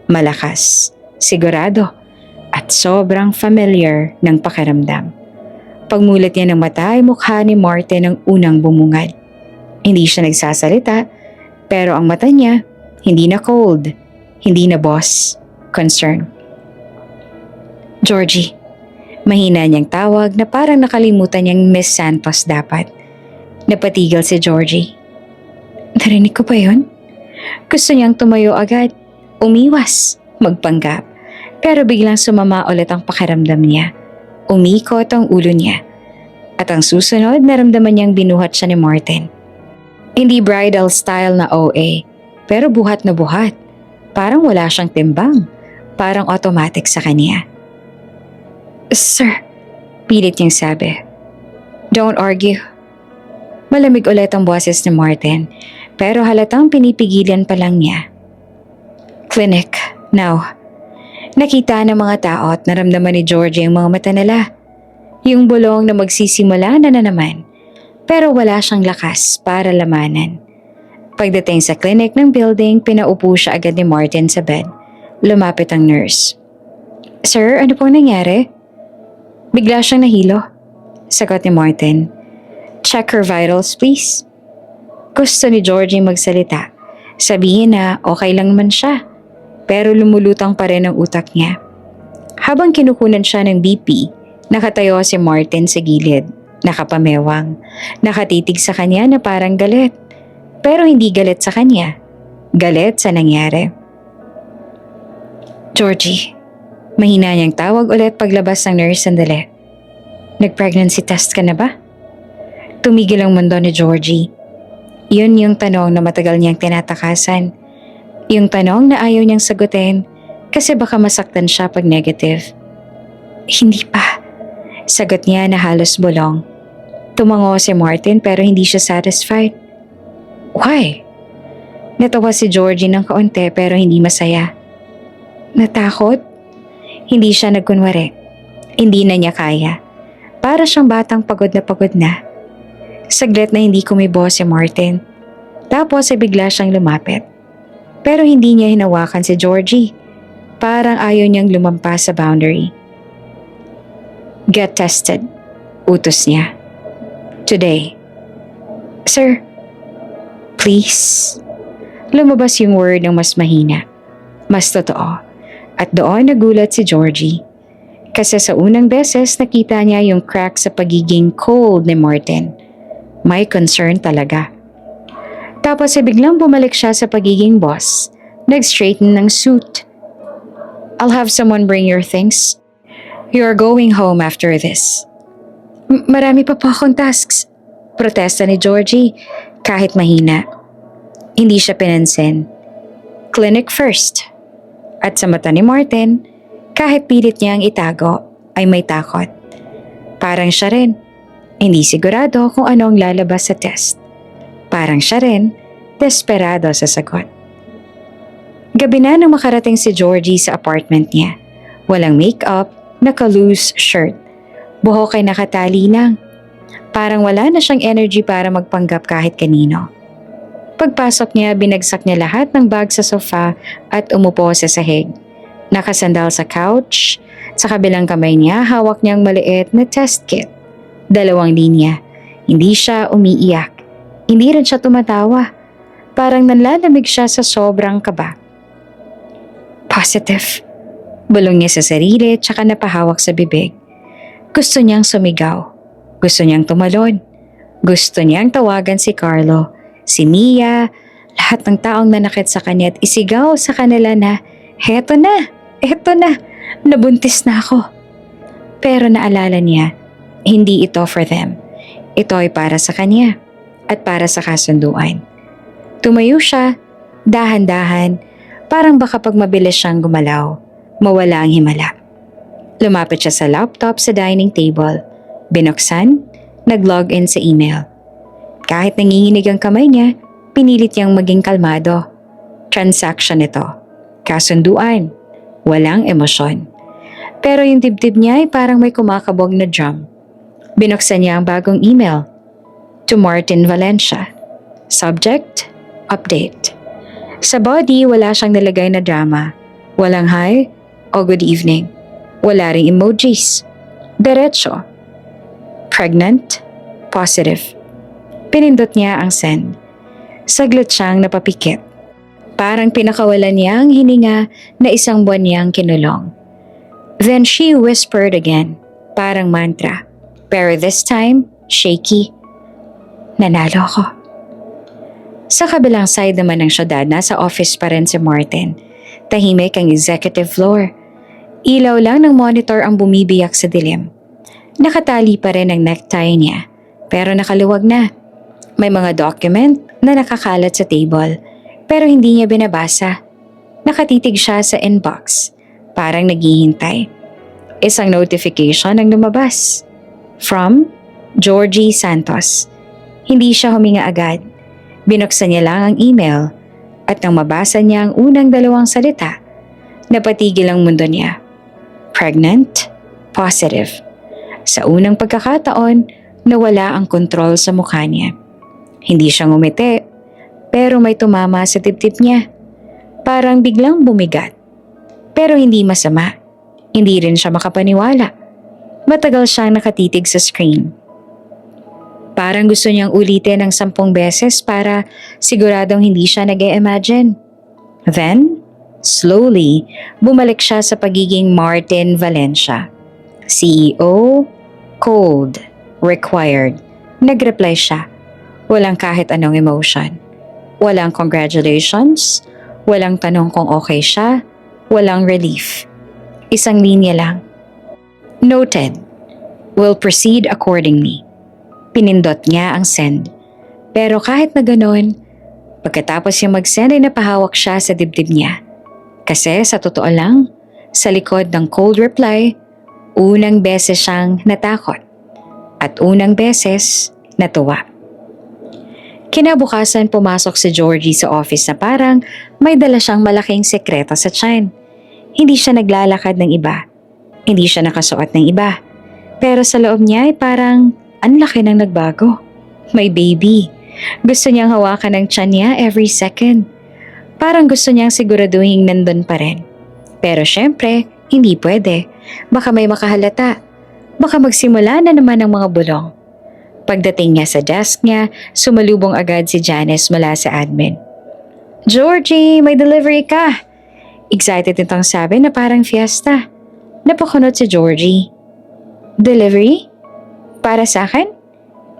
Malakas, sigurado, at sobrang familiar ng pakiramdam. Pagmulat niya ng mata ay mukha ni Martin ang unang bumungad. Hindi siya nagsasalita, pero ang mata niya, hindi na cold, hindi na boss, concern. Georgie, mahina niyang tawag na parang nakalimutan niyang Miss Santos dapat. Napatigil si Georgie. Narinig ko pa yun? Gusto niyang tumayo agad, umiwas, magpanggap. Pero biglang sumama ulit ang pakiramdam niya. Umikot ang ulo niya. At ang susunod, naramdaman niyang binuhat siya ni Martin. Hindi bridal style na OA, pero buhat na buhat. Parang wala siyang timbang. Parang automatic sa kanya. Sir, pilit niyang sabi. Don't argue. Malamig ulit ang boses ni Martin, pero halatang pinipigilan pa lang niya. Clinic, now. Nakita ng mga tao at naramdaman ni Georgie ang mga mata nila. Yung bulong na magsisimula na naman, pero wala siyang lakas para lamanan. Pagdating sa clinic ng building, pinaupo siya agad ni Martin sa bed. Lumapit ang nurse. Sir, ano pong nangyari? Bigla siyang nahilo. Sagot ni Martin. Check her vitals, please. Gusto ni Georgie magsalita. Sabihin na okay lang naman siya. Pero lumulutang pa rin ang utak niya. Habang kinukunan siya ng BP, nakatayo si Martin sa gilid. Nakapamewang. Nakatitig sa kanya na parang galit. Pero hindi galit sa kanya. Galit sa nangyari. Georgie, mahina niyang tawag ulit paglabas ng nurse sandali. Nag-pregnancy test ka na ba? Tumigil ang mundo ni Georgie. Yun yung tanong na matagal niyang tinatakasan. Yung tanong na ayaw niyang sagutin kasi baka masaktan siya pag negative. Hindi pa. Sagot niya na halos bulong. Tumango si Martin pero hindi siya satisfied. Why? Natawa si Georgie ng kaunti pero hindi masaya. Natakot? Hindi siya nagkunwari. Hindi na niya kaya. Para siyang batang pagod na. Saglit na hindi kumibo si Martin. Tapos ay bigla siyang lumapit. Pero hindi niya hinawakan si Georgie. Parang ayaw niyang lumampas sa boundary. Get tested. Utos niya. Today. Sir, please. Lumabas yung word ng mas mahina. Mas totoo. At doon nagulat si Georgie. Kasi sa unang beses nakita niya yung crack sa pagiging cold ni Martin. May concern talaga. Tapos ay biglang bumalik siya sa pagiging boss. Nag-straighten ng suit. I'll have someone bring your things. You're going home after this. Marami pa po akong tasks. Protesta ni Georgie kahit mahina. Hindi siya pinansin. Clinic first. At sa mata ni Martin, kahit pilit niyang itago, ay may takot. Parang siya rin. Hindi sigurado kung ano ang lalabas sa test. Parang siya rin, desperado sa sagot. Gabi na nang makarating si Georgie sa apartment niya. Walang makeup, naka-loose shirt. Buhok ay nakatali lang. Parang wala na siyang energy para magpanggap kahit kanino. Pagpasok niya, binagsak niya lahat ng bag sa sofa at umupo sa sahig. Nakasandal sa couch. Sa kabilang kamay niya, hawak niyang maliit na test kit. 2 linya. Hindi siya umiiyak. Hindi rin siya tumatawa. Parang nanlalamig siya sa sobrang kaba. Positive. Bulong niya sa sarili tsaka napahawak sa bibig. Gusto niyang sumigaw. Gusto niyang tumalon. Gusto niyang tawagan si Carlo, si Mia, lahat ng taong nanakit sa kanya at isigaw sa kanila na, eto na, nabuntis na ako. Pero naalala niya, hindi ito for them. Ito ay para sa kanya at para sa kasunduan. Tumayo siya, dahan-dahan, parang baka pag mabilis siyang gumalaw, mawala ang himala. Lumapit siya sa laptop sa dining table. Binuksan, nag-log in sa email. Kahit nanginginig ang kamay niya, pinilit niyang maging kalmado. Transaction ito. Kasunduan. Walang emosyon. Pero yung dibdib niya ay parang may kumakabog na drum. Binuksan niya ang bagong email. To Martin Valencia. Subject, update. Sa body, wala siyang nilagay na drama. Walang hi o good evening. Wala ring emojis. Diretso. Pregnant, positive. Pinindot niya ang send. Saglit siyang napapikit. Parang pinakawalan niya ang hininga na 1 buwan niyang kinulong. Then she whispered again, parang mantra. Pero this time, shaky. Nanalo ako. Sa kabilang side naman ng syudad, nasa office pa rin si Martin. Tahimik ang executive floor. Ilaw lang ng monitor ang bumibiyak sa dilim. Nakatali pa rin ang necktie niya, pero nakaluwag na. May mga document na nakakalat sa table pero hindi niya binabasa. Nakatitig siya sa inbox, parang naghihintay. Isang notification ang lumabas. From Georgie Santos. Hindi siya huminga agad. Binuksan niya lang ang email at nang mabasa niya ang unang dalawang salita, napatigil ang mundo niya. Pregnant? Positive. Sa unang pagkakataon, nawala ang kontrol sa mukha niya. Hindi siya ngumiti, pero may tumama sa dibdib niya. Parang biglang bumigat. Pero hindi masama. Hindi rin siya makapaniwala. Matagal siyang nakatitig sa screen. Parang gusto niyang ulitin ng 10 beses para siguradong hindi siya nag-e-imagine. Then, slowly, bumalik siya sa pagiging Martin Valencia. CEO, cold, required. Nag-reply siya. Walang kahit anong emotion. Walang congratulations, walang tanong kung okay siya, walang relief. Isang linya lang. Noted. Will proceed accordingly. Pinindot niya ang send. Pero kahit na ganon, pagkatapos yung mag-send ay napahawak siya sa dibdib niya. Kasi sa totoo lang, sa likod ng cold reply, unang beses siyang natakot. At unang beses, natuwa. Kinabukasan pumasok si Georgie sa office na parang may dala siyang malaking sekreto sa tiyan. Hindi siya naglalakad ng iba. Hindi siya nakasuot ng iba. Pero sa loob niya ay parang ang laki ng nagbago. May baby. Gusto niyang hawakan ng tiyan niya every second. Parang gusto niyang siguraduhin nandun pa rin. Pero syempre, hindi pwede. Baka may makahalata. Baka magsimula na naman ang mga bulong. Pagdating niya sa desk niya, sumalubong agad si Janice mula sa admin. Georgie, may delivery ka! Excited itong sabi na parang fiesta. Napakunot si Georgie. Delivery? Para sa akin?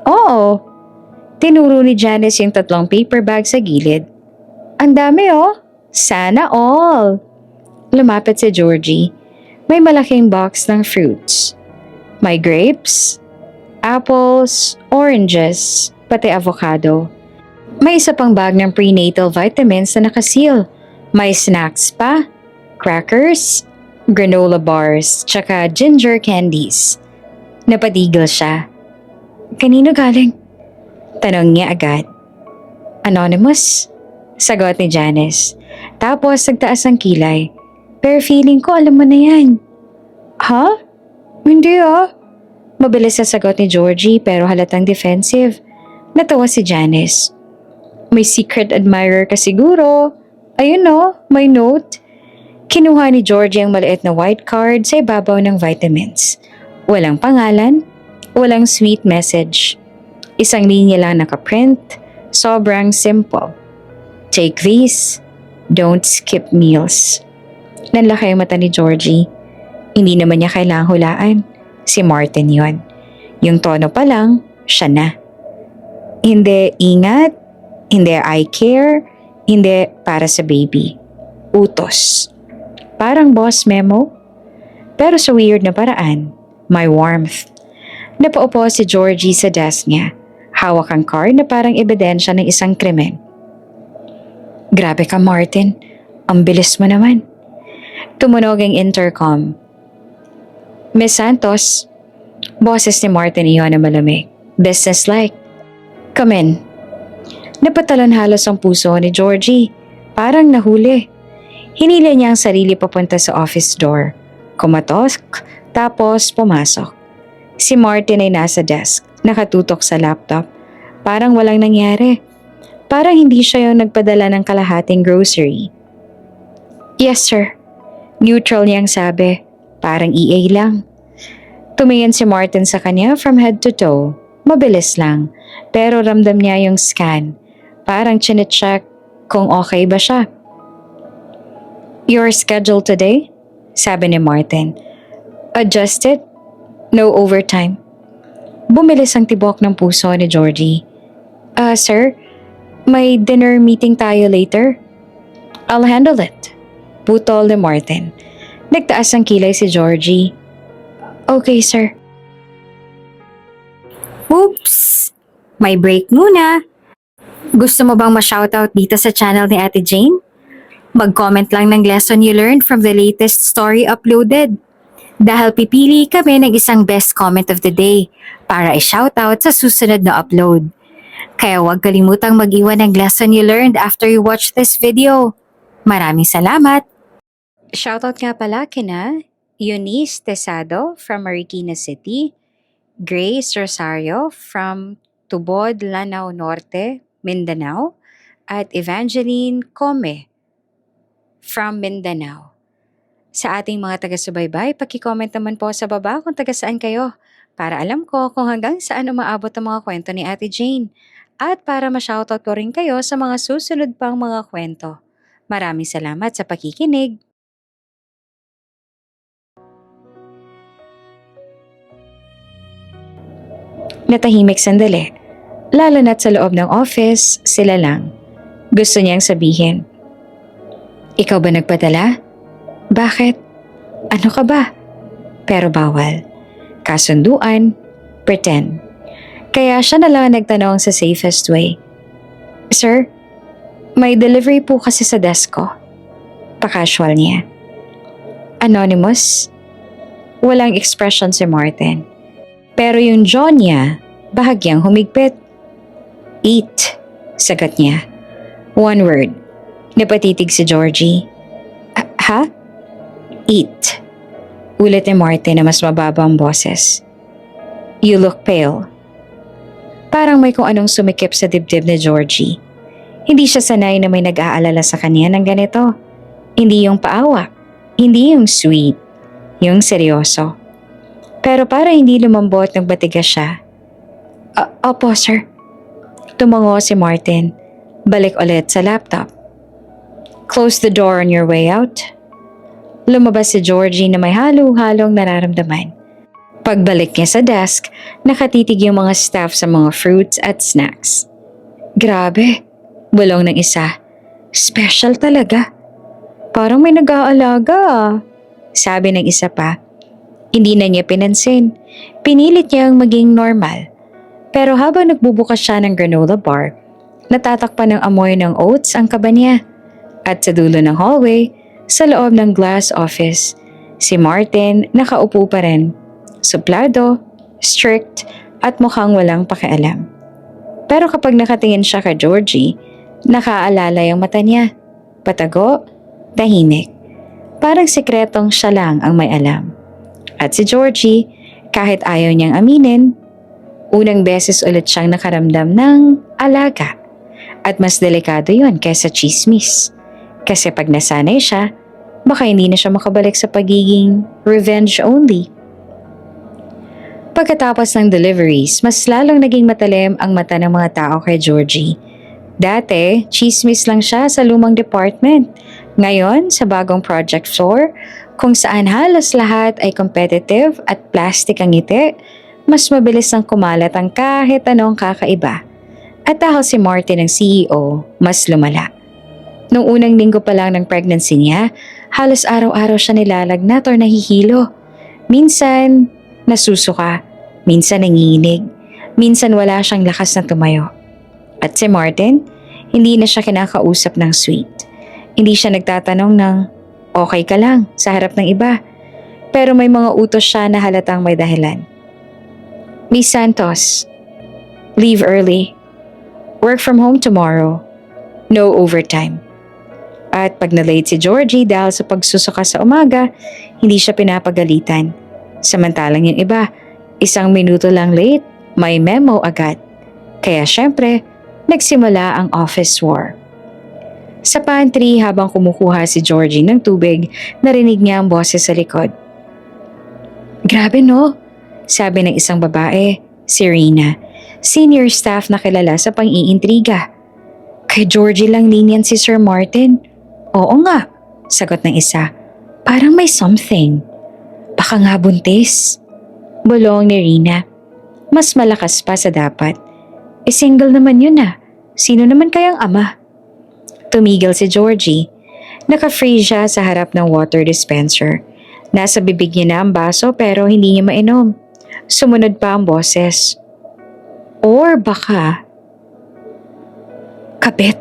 Oo. Tinuro ni Janice yung 3 paper bag sa gilid. Ang dami oh. Sana all. Lumapit si Georgie. May malaking box ng fruits. May grapes, apples, oranges, pati avocado. May isa pang bag ng prenatal vitamins na nakaseal. May snacks pa, crackers, granola bars, tsaka ginger candies. Napatigil siya. Kanino galing? Tanong niya agad. Anonymous? Sagot ni Janice. Tapos nagtaas ang kilay. Pero feeling ko alam mo na yan. Ha? Hindi ah. Mabilis sa sagot ni Georgie pero halatang defensive. Natawa si Janice. May secret admirer ka siguro. Ayun no, may note. Kinuha ni Georgie ang maliit na white card sa ibabaw ng vitamins. Walang pangalan, walang sweet message. Isang linya lang nakaprint, sobrang simple. Take these, don't skip meals. Nanlaki ang mata ni Georgie. Hindi naman niya kailangang hulaan. Si Martin yon. Yung tono pa lang, siya na. Hindi ingat, hindi I care, hindi para sa baby. Utos. Parang boss memo. Pero sa weird na paraan. May warmth. Napaupo si Georgie sa desk niya. Hawak ang card na parang ebidensya ng isang krimen. Grabe ka Martin. Ang bilis mo naman. Tumunog ang intercom. Miss Santos. Boses ni Martin iyon na malamig. Business-like. Come in. Napatalon halos ang puso ni Georgie. Parang nahuli. Hinila niya ang sarili papunta sa office door. Kumatok. Tapos pumasok. Si Martin ay nasa desk, nakatutok sa laptop. Parang walang nangyari. Parang hindi siya yung nagpadala ng kalahating grocery. Yes sir. Neutral niyang sabi. Parang EA lang. Tumingin si Martin sa kanya from head to toe. Mabilis lang. Pero ramdam niya yung scan. Parang chinecheck kung okay ba siya. Your schedule today? Sabi ni Martin. Adjusted? No overtime. Bumilis ang tibok ng puso ni Georgie. Sir, may dinner meeting tayo later. I'll handle it. Putol ni Martin. Nagtaas ang kilay si Georgie. Okay, sir. Oops! May break muna. Gusto mo bang ma-shoutout dito sa channel ni Ate Jane? Mag-comment lang ng lesson you learned from the latest story uploaded. Dahil pipili kami ng isang best comment of the day para i-shoutout sa susunod na upload. Kaya huwag kalimutang mag-iwan ng lesson you learned after you watch this video. Maraming salamat! Shoutout nga pala kina Eunice Tesado from Marikina City, Grace Rosario from Tubod, Lanao Norte, Mindanao, at Evangeline Come from Mindanao. Sa ating mga taga-subaybay, paki-comment naman po sa baba kung taga saan kayo para alam ko kung hanggang saan umaabot ang mga kwento ni Ate Jane at para ma-shoutout ko rin kayo sa mga susunod pang mga kwento. Maraming salamat sa pakikinig! Natahimik sandali, lalo na't sa loob ng office, sila lang. Gusto niyang sabihin, "Ikaw ba nagpadala? Bakit? Ano ka ba?" Pero bawal. Kasunduan, pretend. Kaya siya na lang nagtanong sa safest way. "Sir, may delivery po kasi sa desk ko." Pa-casual niya. Anonymous? Walang expression si Martin. Pero yung jaw niya, bahagyang humigpit. "Eat," sagot niya. One word. Napatitig si Georgie. Ha? "Eat." Ulit ni Martin na mas mababa ang boses. "You look pale." Parang may kung anong sumikip sa dibdib ni Georgie. Hindi siya sanay na may nag-aalala sa kanya ng ganito. Hindi yung paawa. Hindi yung sweet. Yung seryoso. Pero para hindi lumambot nagbatigas siya. Opo, sir." Tumango si Martin. Balik ulit sa laptop. "Close the door on your way out." Lumabas si Georgie na may halo-halong nararamdaman. Pagbalik niya sa desk, nakatitig yung mga staff sa mga fruits at snacks. "Grabe," bulong ng isa. "Special talaga. Parang may nag-aalaga ah," sabi ng isa pa. Hindi na niya pinansin. Pinilit niyang maging normal. Pero habang nagbubukas siya ng granola bar, natatakpan ng amoy ng oats ang kaba niya. At sa dulo ng hallway, sa loob ng glass office, si Martin nakaupo pa rin. Suplado, strict, at mukhang walang pakialam. Pero kapag nakatingin siya kay Georgie, nakaalala yung mata niya. Patago, tahimik. Parang sikretong siya lang ang may alam. At si Georgie, kahit ayaw niyang aminin, unang beses ulit siyang nakaramdam ng alaga. At mas delikado yon kaysa chismis. Kasi pag nasanay siya, baka hindi na siya makabalik sa pagiging revenge only. Pagkatapos ng deliveries, mas lalong naging matalim ang mata ng mga tao kay Georgie. Dati, chismis lang siya sa lumang department. Ngayon, sa bagong project floor, kung saan halos lahat ay competitive at plastic ang ngiti, mas mabilis ang kumalat ang kahit anong kakaiba. At dahil si Martin ang CEO, mas lumala. Nung unang linggo pa lang ng pregnancy niya, halos araw-araw siya nilalagnat or nahihilo. Minsan, nasusuka. Minsan nanginginig. Minsan wala siyang lakas na tumayo. At si Martin, hindi na siya kinakausap ng sweet. Hindi siya nagtatanong ng, "Okay ka lang," sa harap ng iba. Pero may mga utos siya na halatang may dahilan. "Miss Santos, leave early. Work from home tomorrow. No overtime." At pag na-late si Georgie dahil sa pagsusuka sa umaga, hindi siya pinapagalitan. Samantalang yung iba, 1 minuto lang late, may memo agad. Kaya syempre, nagsimula ang office war. Sa pantry habang kumukuha si Georgie ng tubig, narinig niya ang boses sa likod. "Grabe no?" sabi ng isang babae, si Rina, senior staff na kilala sa pang-iintriga. "Kay Georgie lang lenient si Sir Martin." "Oo nga," sagot ng isa. "Parang may something." "Baka nga buntis," bulong ni Rina. Mas malakas pa sa dapat. Single naman yun ah. Sino naman kayang ama? Tumigil si Georgie. Naka-freeze siya sa harap ng water dispenser. Nasa bibig niya na ang baso pero hindi niya mainom. Sumunod pa ang boses. Or baka kabit.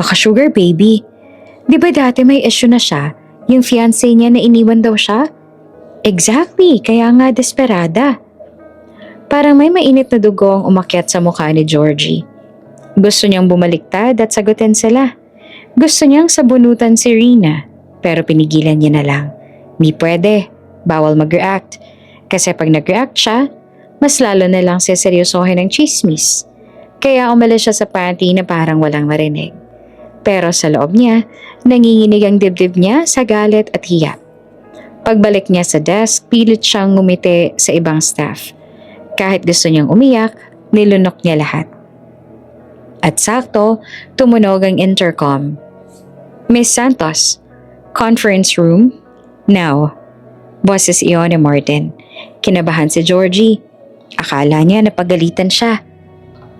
Baka sugar baby. Di ba dati may issue na siya? Yung fiancé niya na iniwan daw siya? Exactly, kaya nga desperada. Parang may mainit na dugo ang umakyat sa mukha ni Georgie. Gusto niyang bumaliktad at sagutin sila. Gusto niyang sabunutan si Rina, pero pinigilan niya na lang. Di pwede, bawal mag-react. Kasi pag nag-react siya, mas lalo na lang seseryosohin ng chismis. Kaya umalis siya sa panty na parang walang marinig. Pero sa loob niya, nanginginig ang dibdib niya sa galit at hiya. Pagbalik niya sa desk, pilit siyang ngumiti sa ibang staff. Kahit gusto niyang umiyak, nilunok niya lahat. At sakto, tumunog ang intercom. Miss Santos, conference room, now. Boses iyon ni Martin. Kinabahan si Georgie. Akala niya napagalitan siya.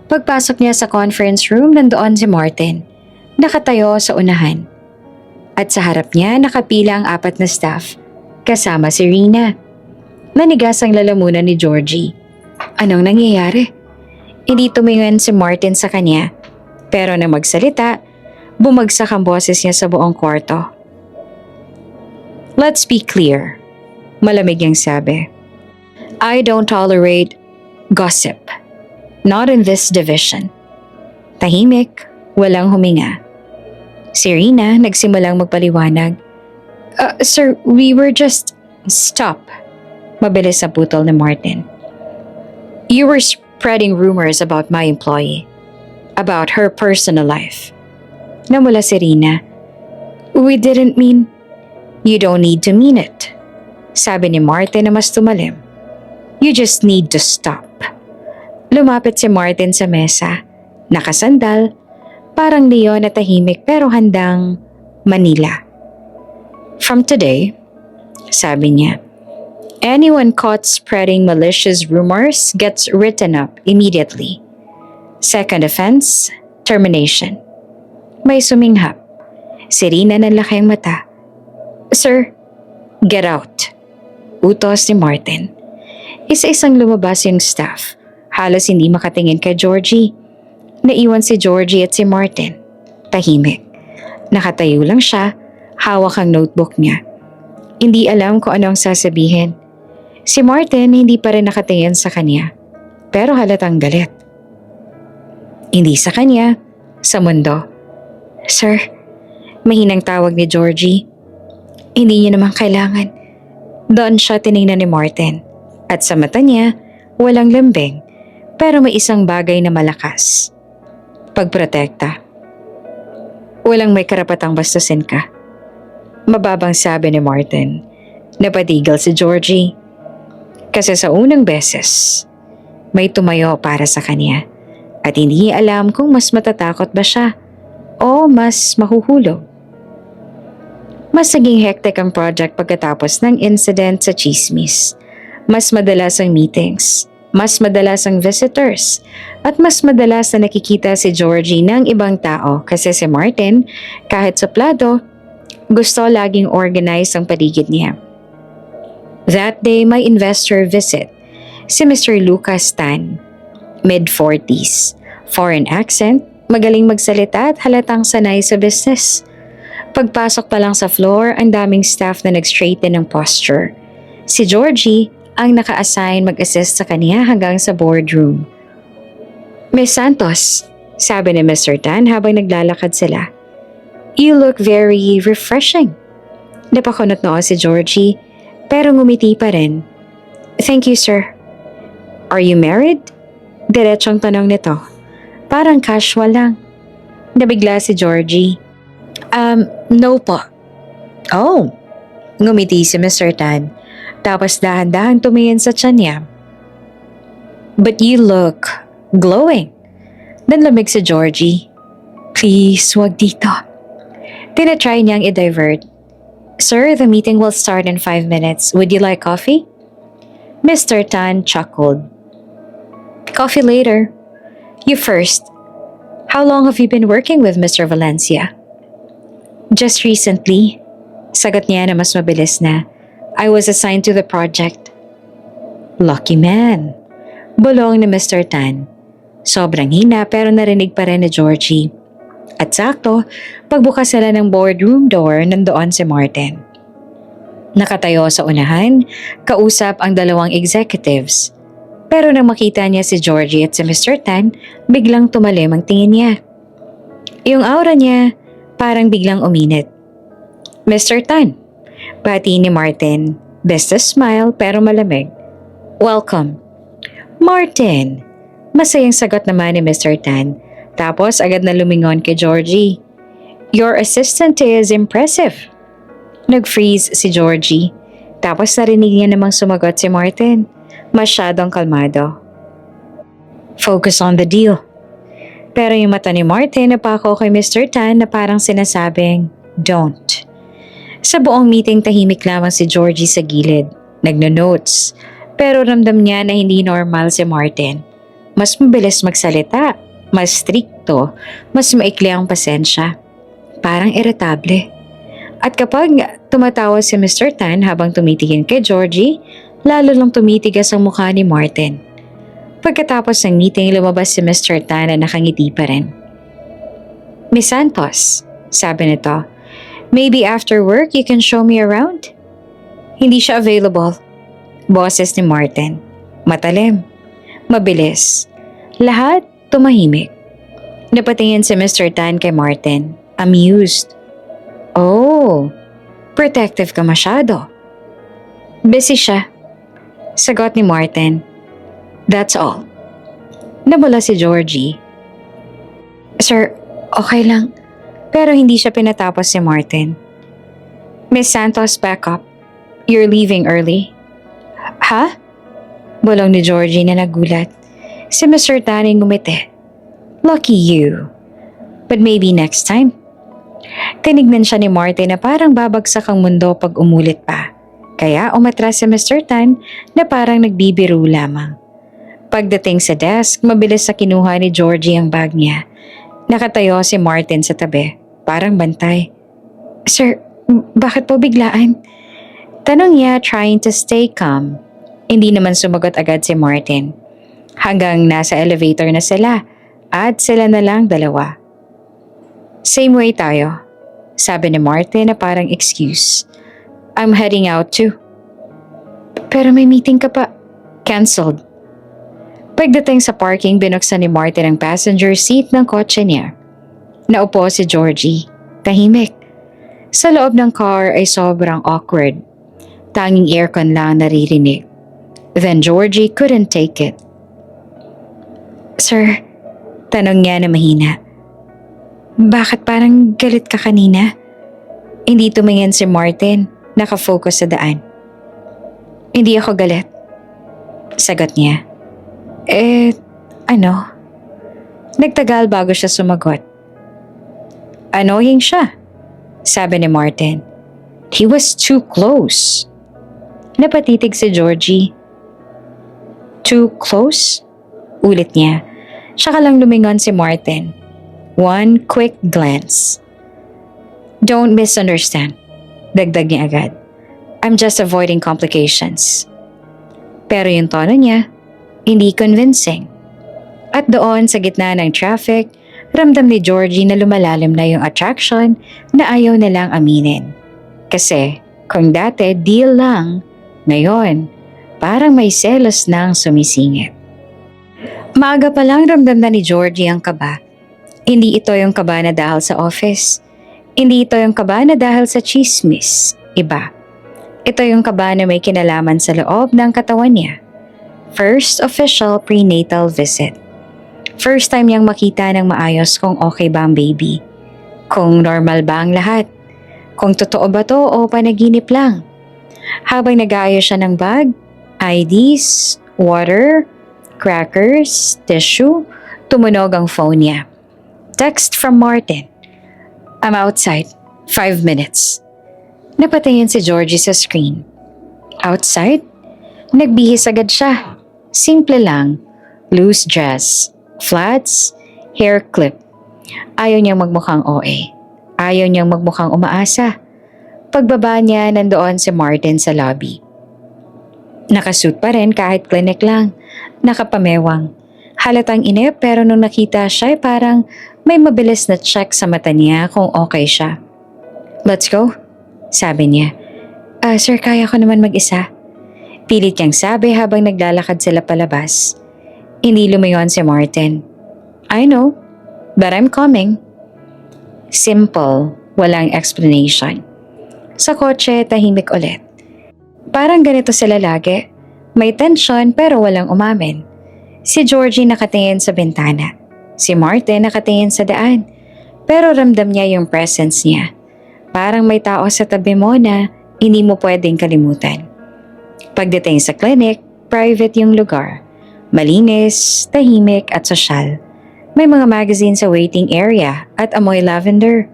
Pagpasok niya sa conference room, nandoon si Martin. Nakatayo sa unahan. At sa harap niya nakapila ang 4 na staff, kasama si Rina. Nanigas ang lalamunan ni Georgie. Anong nangyayari? Hindi tumingin si Martin sa kanya, pero nang magsalita, bumagsak ang boses niya sa buong kwarto. Let's be clear, malamig niyang sabi. I don't tolerate gossip. Not in this division. Tahimik, walang huminga. Si Rina nagsimulang magpaliwanag. Sir, we were just... Stop. Mabilis na putol ni Martin. You were spreading rumors about my employee. About her personal life. Namula si Rina. We didn't mean... You don't need to mean it. Sabi ni Martin na mas tumalim. You just need to stop. Lumapit si Martin sa mesa. Nakasandal. Parang leon na tahimik pero handang Manila. From today, sabi niya, anyone caught spreading malicious rumors gets written up immediately. Second offense, termination. May suminghap. Si Rina nanlaki ang mata. Sir, get out. Utos ni Martin. Isa-isang lumabas yung staff. Halos hindi makatingin kay Georgie. Naiwan si Georgie at si Martin. Tahimik. Nakatayo lang siya, hawak ang notebook niya. Hindi alam kung ano ang sasabihin. Si Martin hindi pa rin nakatingin sa kanya, pero halatang galit. Hindi sa kanya, sa mundo. Sir, mahinang tawag ni Georgie. Hindi niya naman kailangan. Doon siya tiningnan ni Martin. At sa mata niya, walang lambing, pero may isang bagay na malakas. Pagprotekta. Walang may karapatang bastusin ka. Mababang sabi ni Martin. Napatigil si Georgie. Kasi sa unang beses, may tumayo para sa kanya. At hindi niya alam kung mas matatakot ba siya o mas mahuhulog. Mas naging hectic ang project pagkatapos ng incident sa chismis. Mas madalas ang meetings. Mas madalas ang visitors at mas madalas na nakikita si Georgie ng ibang tao kasi si Martin, kahit suplado, gusto laging organize ang paligid niya. That day, may investor visit, si Mr. Lucas Tan, mid-40s, foreign accent, magaling magsalita at halatang sanay sa business. Pagpasok pa lang sa floor, ang daming staff na nag-straighten ng posture. Si Georgie, ang naka-assign mag-assist sa kanya hanggang sa boardroom. Miss Santos, sabi ni Mr. Tan habang naglalakad sila. You look very refreshing. Napakunot noo si Georgie, pero ngumiti pa rin. Thank you, sir. Are you married? Diretsong tanong nito. Parang casual lang. Nabigla si Georgie. No po. Oh, ngumiti si Mr. Tan. Tapos dahan-dahan tumingin sa tiyan niya. But you look glowing. Nanlamig si Georgie. Please, wag dito. Tinatry niyang i-divert. Sir, the meeting will start in 5 minutes. Would you like coffee? Mr. Tan chuckled. Coffee later. You first. How long have you been working with Mr. Valencia? Just recently. Sagot niya na mas mabilis na. I was assigned to the project. Lucky man. Bulong ni Mr. Tan. Sobrang hina pero narinig pa rin ni Georgie. At sakto, pagbukas nila ng boardroom door, nandoon si Martin. Nakatayo sa unahan, kausap ang dalawang executives. Pero nang makita niya si Georgie at si Mr. Tan, biglang tumalim ang tingin niya. Yung aura niya, parang biglang uminit. Mr. Tan, pati ni Martin, business smile pero malamig. Welcome. Martin, masayang sagot naman ni Mr. Tan. Tapos agad na lumingon kay Georgie. Your assistant is impressive. Nag-freeze si Georgie. Tapos narinig niya namang sumagot si Martin. Masyadong kalmado. Focus on the deal. Pero yung mata ni Martin napako kay Mr. Tan na parang sinasabing, don't. Sa buong meeting tahimik lamang si Georgie sa gilid. Nagno-notes. Pero ramdam niya na hindi normal si Martin. Mas mabilis magsalita, mas strikto, mas maikli ang pasensya. Parang irritable. At kapag tumatawa si Mr. Tan habang tumitingin kay Georgie, lalo lang tumitigas ang mukha ni Martin. Pagkatapos ng meeting, lumabas si Mr. Tan na nakangiti pa rin. Miss Santos, sabi nito, maybe after work you can show me around? Hindi siya available. Boses ni Martin. Matalim. Mabilis. Lahat tumahimik. Napatingin si Mr. Tan kay Martin. Amused. Oh, protective ka masyado. Busy siya. Sagot ni Martin. That's all. Nabula si Georgie. Sir, okay lang. Pero hindi siya pinatapos si Martin. Miss Santos, back up. You're leaving early. Ha? Bulong ni Georgie na nagulat. Si Mr. Tan ay ngumiti. Lucky you. But maybe next time. Tinignan siya ni Martin na parang babagsak ang mundo pag umulit pa. Kaya umatras si Mr. Tan na parang nagbibiro lamang. Pagdating sa desk, mabilis na kinuha ni Georgie ang bag niya. Nakatayo si Martin sa tabi, parang bantay. Sir, bakit po biglaan? Tanong niya trying to stay calm. Hindi naman sumagot agad si Martin. Hanggang nasa elevator na sila at sila na lang dalawa. Same way tayo, sabi ni Martin na parang excuse. I'm heading out too. Pero may meeting ka pa. Cancelled. Pagdating sa parking, binuksan ni Martin ang passenger seat ng kotse niya. Naupo si Georgie. Tahimik. Sa loob ng car ay sobrang awkward. Tanging aircon lang naririnig. Then Georgie couldn't take it. Sir, tanong niya na mahina. Bakit parang galit ka kanina? Hindi tumingin si Martin, nakafocus sa daan. Hindi ako galit. Sagot niya. Ano? Nagtagal bago siya sumagot. Annoying siya, sabi ni Martin. He was too close. Napatitig si Georgie. Too close? Ulit niya. Siya lang lumingon si Martin. One quick glance. Don't misunderstand. Dagdag niya agad. I'm just avoiding complications. Pero yung tono niya, hindi convincing. At doon sa gitna ng traffic, ramdam ni Georgie na lumalalim na yung attraction na ayaw nilang aminin. Kasi kung dati deal lang, ngayon parang may selos nang sumisingit. Maaga pa lang ramdam na ni Georgie ang kaba. Hindi ito yung kaba na dahil sa office. Hindi ito yung kaba na dahil sa chismis. Iba. Ito yung kaba na may kinalaman sa loob ng katawan niya. First official prenatal visit. First time niyang makita ng maayos kung okay ba ang baby. Kung normal ba ang lahat. Kung totoo ba to o panaginip lang. Habang nag-aayos siya ng bag, IDs, water, crackers, tissue, tumunog ang phone niya. Text from Martin. I'm outside. 5 minutes. Napatingin si Georgie sa screen. Outside? Nagbihis agad siya. Simple lang. Loose dress. Flats. Hair clip. Ayaw niyang magmukhang OA. Ayaw niyang magmukhang umaasa. Pagbaba niya, nandoon si Martin sa lobby. Nakasuit pa rin kahit clinic lang. Nakapamewang. Halatang inip pero nung nakita siya parang may mabilis na check sa mata niya kung okay siya. "Let's go," sabi niya. Sir, kaya ko naman mag-isa." Pilit niyang sabi habang naglalakad sila palabas. Hindi lumayon si Martin. "I know, but I'm coming." Simple, walang explanation. Sa kotse, tahimik ulit. Parang ganito sila lagi. May tension pero walang umamin. Si Georgie nakatingin sa bintana. Si Martin nakatingin sa daan. Pero ramdam niya yung presence niya. Parang may tao sa tabi mo na hindi mo pwedeng kalimutan. Pagdating sa clinic, private yung lugar. Malinis, tahimik at sosyal. May mga magazine sa waiting area at amoy lavender.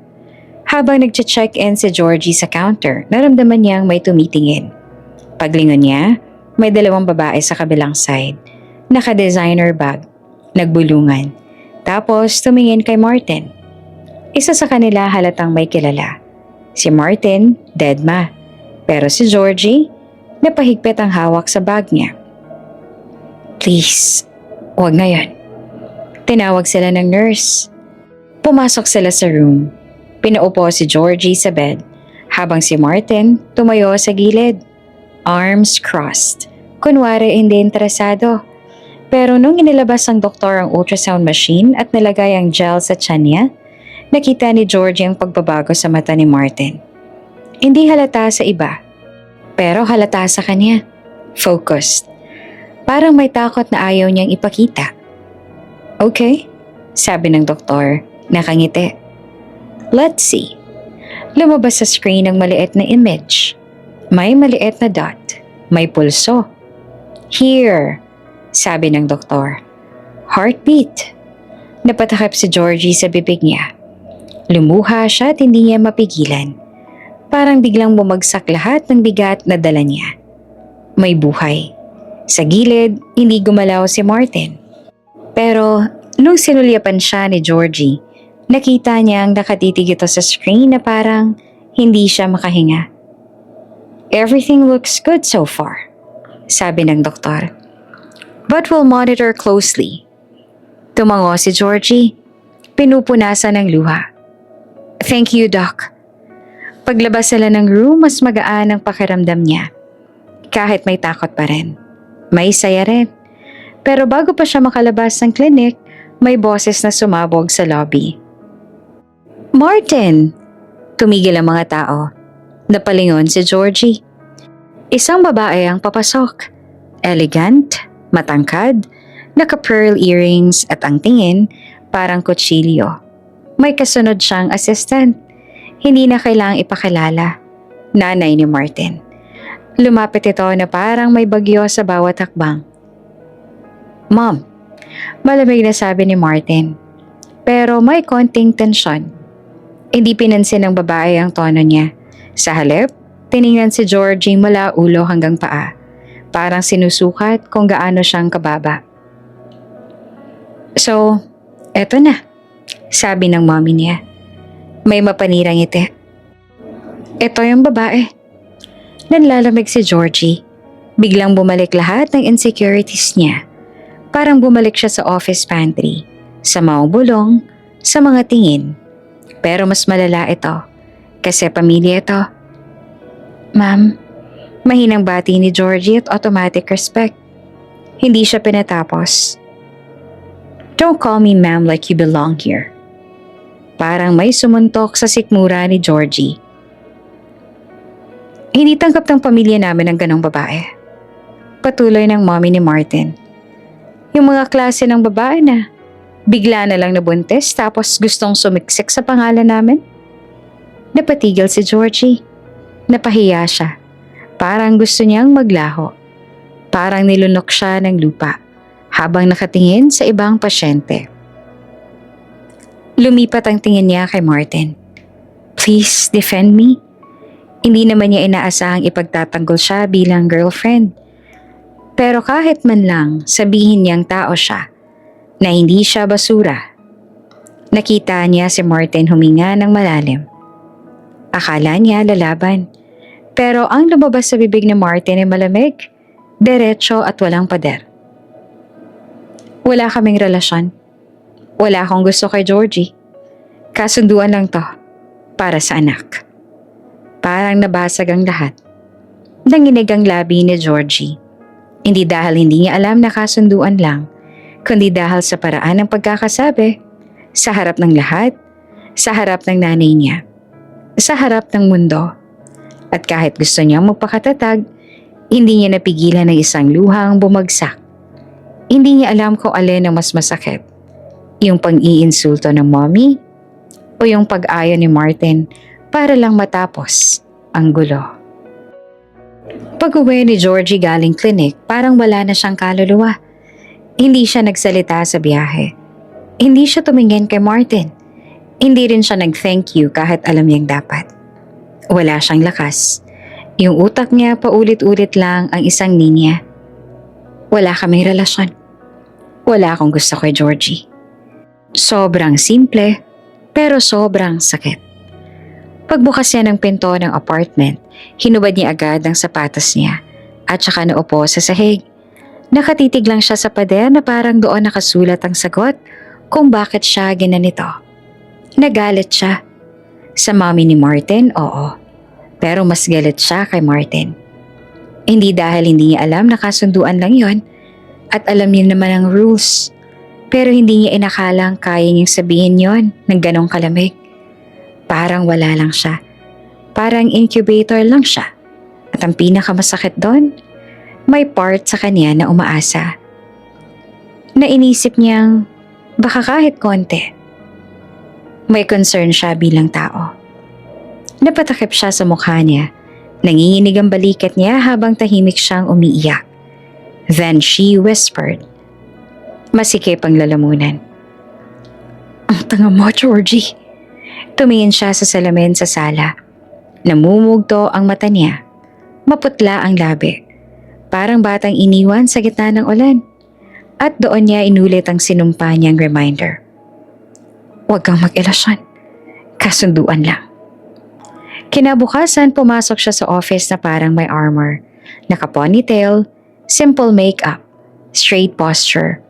Habang nagche-check-in si Georgie sa counter, naramdaman niyang may tumitingin. Paglingon niya, may dalawang babae sa kabilang side. Naka-designer bag. Nagbulungan. Tapos tumingin kay Martin. Isa sa kanila halatang may kilala. Si Martin, deadma. Pero si Georgie, napahigpit ang hawak sa bag niya. "Please, huwag ngayon." Tinawag sila ng nurse. Pumasok sila sa room. Pinaupo si Georgie sa bed, habang si Martin tumayo sa gilid. Arms crossed. Kunwari hindi interesado. Pero nung inilabas ng doktor ang ultrasound machine at nilagay ang gel sa tiyan niya, nakita ni Georgie ang pagbabago sa mata ni Martin. Hindi halata sa iba, pero halata sa kanya. Focused. Parang may takot na ayaw niyang ipakita. "Okay," sabi ng doktor, nakangiti. "Let's see." Lumabas sa screen ang maliit na image. May maliit na dot. May pulso. "Here," sabi ng doktor. "Heartbeat." Napatakip si Georgie sa bibig niya. Lumuha siya at hindi niya mapigilan. Parang biglang bumagsak lahat ng bigat na dala niya. May buhay. Sa gilid, hindi gumalaw si Martin. Pero nung sinulyapan siya ni Georgie, nakita niyang nakatitig ito sa screen na parang hindi siya makahinga. "Everything looks good so far," sabi ng doktor. "But we'll monitor closely." Tumango si Georgie. Pinupunasan ng luha. "Thank you, Doc." Paglabas sila ng room, mas magaan ang pakiramdam niya. Kahit may takot pa rin. May saya rin. Pero bago pa siya makalabas ng clinic, may boses na sumabog sa lobby. "Martin!" Tumigil ang mga tao. Napalingon si Georgie. Isang babae ang papasok. Elegant, matangkad, naka-pearl earrings at ang tingin parang kutsilyo. May kasunod siyang assistant. Hindi na kailangang ipakilala. Nanay ni Martin. Lumapit ito na parang may bagyo sa bawat hakbang. "Mom," malamig na sabi ni Martin. Pero may konting tensyon. Hindi pinansin ng babae ang tono niya. Sa halip, tiningnan si Georgie mula ulo hanggang paa. Parang sinusukat kung gaano siyang kababa. "So, eto na," sabi ng mommy niya. May mapanirang ngiti. "Ito yung babae." Nanlalamig si Georgie. Biglang bumalik lahat ng insecurities niya. Parang bumalik siya sa office pantry, sa mga bulong, sa mga tingin. Pero mas malala ito, kasi pamilya ito. "Ma'am," mahinang bati ni Georgie at automatic respect. Hindi siya pinatapos. "Don't call me ma'am like you belong here." Parang may sumuntok sa sikmura ni Georgie. "Hindi tanggap ng pamilya namin ang ganong babae." Patuloy ng mommy ni Martin. "Yung mga klase ng babae na bigla na lang nabuntis tapos gustong sumiksik sa pangalan namin." Napatigil si Georgie. Napahiya siya. Parang gusto niyang maglaho. Parang nilunok siya ng lupa habang nakatingin sa ibang pasyente. Lumipat ang tingin niya kay Martin. "Please defend me." Hindi naman niya inaasahang ipagtatanggol siya bilang girlfriend. Pero kahit man lang sabihin niyang tao siya, na hindi siya basura. Nakita niya si Martin huminga ng malalim. Akala niya lalaban. Pero ang lumabas sa bibig ni Martin ay malamig. Diretso at walang pader. Wala kaming relasyon. Wala akong gusto kay Georgie. Kasunduan lang to para sa anak. Parang nabasag ang lahat. Nanginig ang labi ni Georgie. Hindi dahil hindi niya alam na kasunduan lang, kundi dahil sa paraan ng pagkakasabi, sa harap ng lahat, sa harap ng nanay niya, sa harap ng mundo. At kahit gusto niyang magpakatatag, hindi niya napigilan ng isang luhang bumagsak. Hindi niya alam kung alin ang mas masakit. Yung pang-iinsulto ng mommy o yung pag-ayo ni Martin para lang matapos ang gulo. Pag-uwi ni Georgie galing clinic, parang wala na siyang kaluluwa. Hindi siya nagsalita sa biyahe. Hindi siya tumingin kay Martin. Hindi rin siya nag-thank you kahit alam niyang dapat. Wala siyang lakas. Yung utak niya paulit-ulit lang ang isang linya. Wala kaming relasyon. Wala akong gusto kay Georgie. Sobrang simple, pero sobrang sakit. Pagbukas niya ng pinto ng apartment, hinubad niya agad ang sapatos niya at saka naupo sa sahig. Nakatitig lang siya sa pader na parang doon nakasulat ang sagot kung bakit siya ginanito. Nagalit siya. Sa mommy ni Martin, oo. Pero mas galit siya kay Martin. Hindi dahil hindi niya alam na kasunduan lang yon at alam niya naman ang rules. Pero hindi niya inakalang kaya niyang sabihin yon ng ganong kalamig. Parang wala lang siya. Parang incubator lang siya. At ang pinakamasakit doon, may part sa kanya na umaasa. Na inisip niyang baka kahit konti. May concern siya bilang tao. Napatakip siya sa mukha niya. Nanginginig ang balikat niya habang tahimik siyang umiiyak. Then she whispered. Masikip ang lalamunan. Ang tanga mo, Georgie. Tumingin siya sa salamin sa sala. Namumugto ang mata niya. Maputla ang labi. Parang batang iniwan sa gitna ng ulan. At doon niya inulit ang sinumpa niyang reminder. Huwag kang mag-ilasyon. Kasunduan lang. Kinabukasan, pumasok siya sa office na parang may armor. Naka-ponytail, simple makeup, straight posture.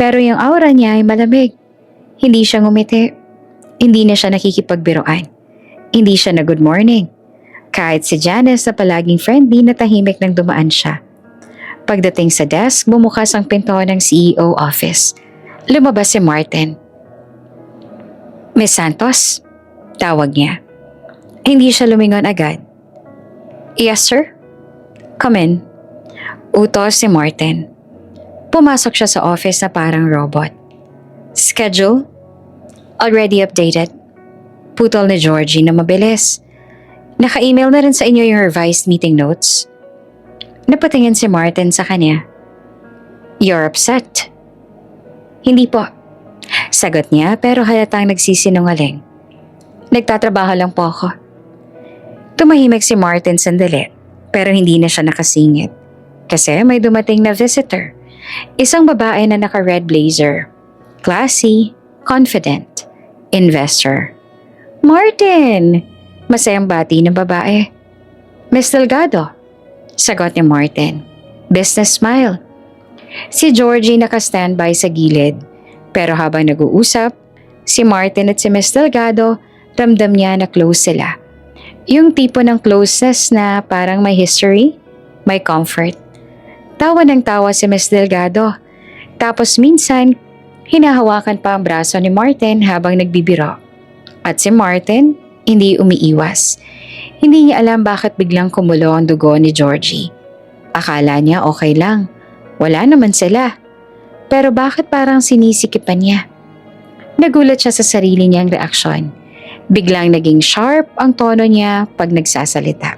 Pero yung aura niya ay malamig. Hindi siya ngumiti. Hindi na siya nakikipagbiruan. Hindi siya na good morning. Kahit si Janice na palaging friendly na tahimik nang dumaan siya. Pagdating sa desk, bumukas ang pinto ng CEO office. Lumabas si Martin. Miss Santos? Tawag niya. Hindi siya lumingon agad. Yes, sir? Come in. Utos si Martin. Pumasok siya sa office na parang robot. Schedule? Already updated. Putol ni Georgie na mabilis. Naka-email na rin sa inyo yung revised meeting notes. Napatingin si Martin sa kanya. You're upset? Hindi po. Sagot niya pero halatang nagsisinungaling. Nagtatrabaho lang po ako. Tumahimik si Martin sandali pero hindi na siya nakasingit. Kasi may dumating na visitor. Isang babae na naka-red blazer. Classy, confident, investor. Martin! Masayang bati ng babae. Miss Delgado. Sagot ni Martin. Business smile. Si Georgie naka-standby sa gilid. Pero habang nag-uusap, si Martin at si Miss Delgado, ramdam niya na close sila. Yung tipo ng closeness na parang may history, may comfort. Tawa ng tawa si Miss Delgado. Tapos minsan, hinahawakan pa ang braso ni Martin habang nagbibiro. At si Martin, hindi umiiwas. Hindi niya alam bakit biglang kumulo ang dugo ni Georgie. Akala niya okay lang. Wala naman sila. Pero bakit parang sinisikipan niya? Nagulat siya sa sarili niyang reaksyon. Biglang naging sharp ang tono niya pag nagsasalita.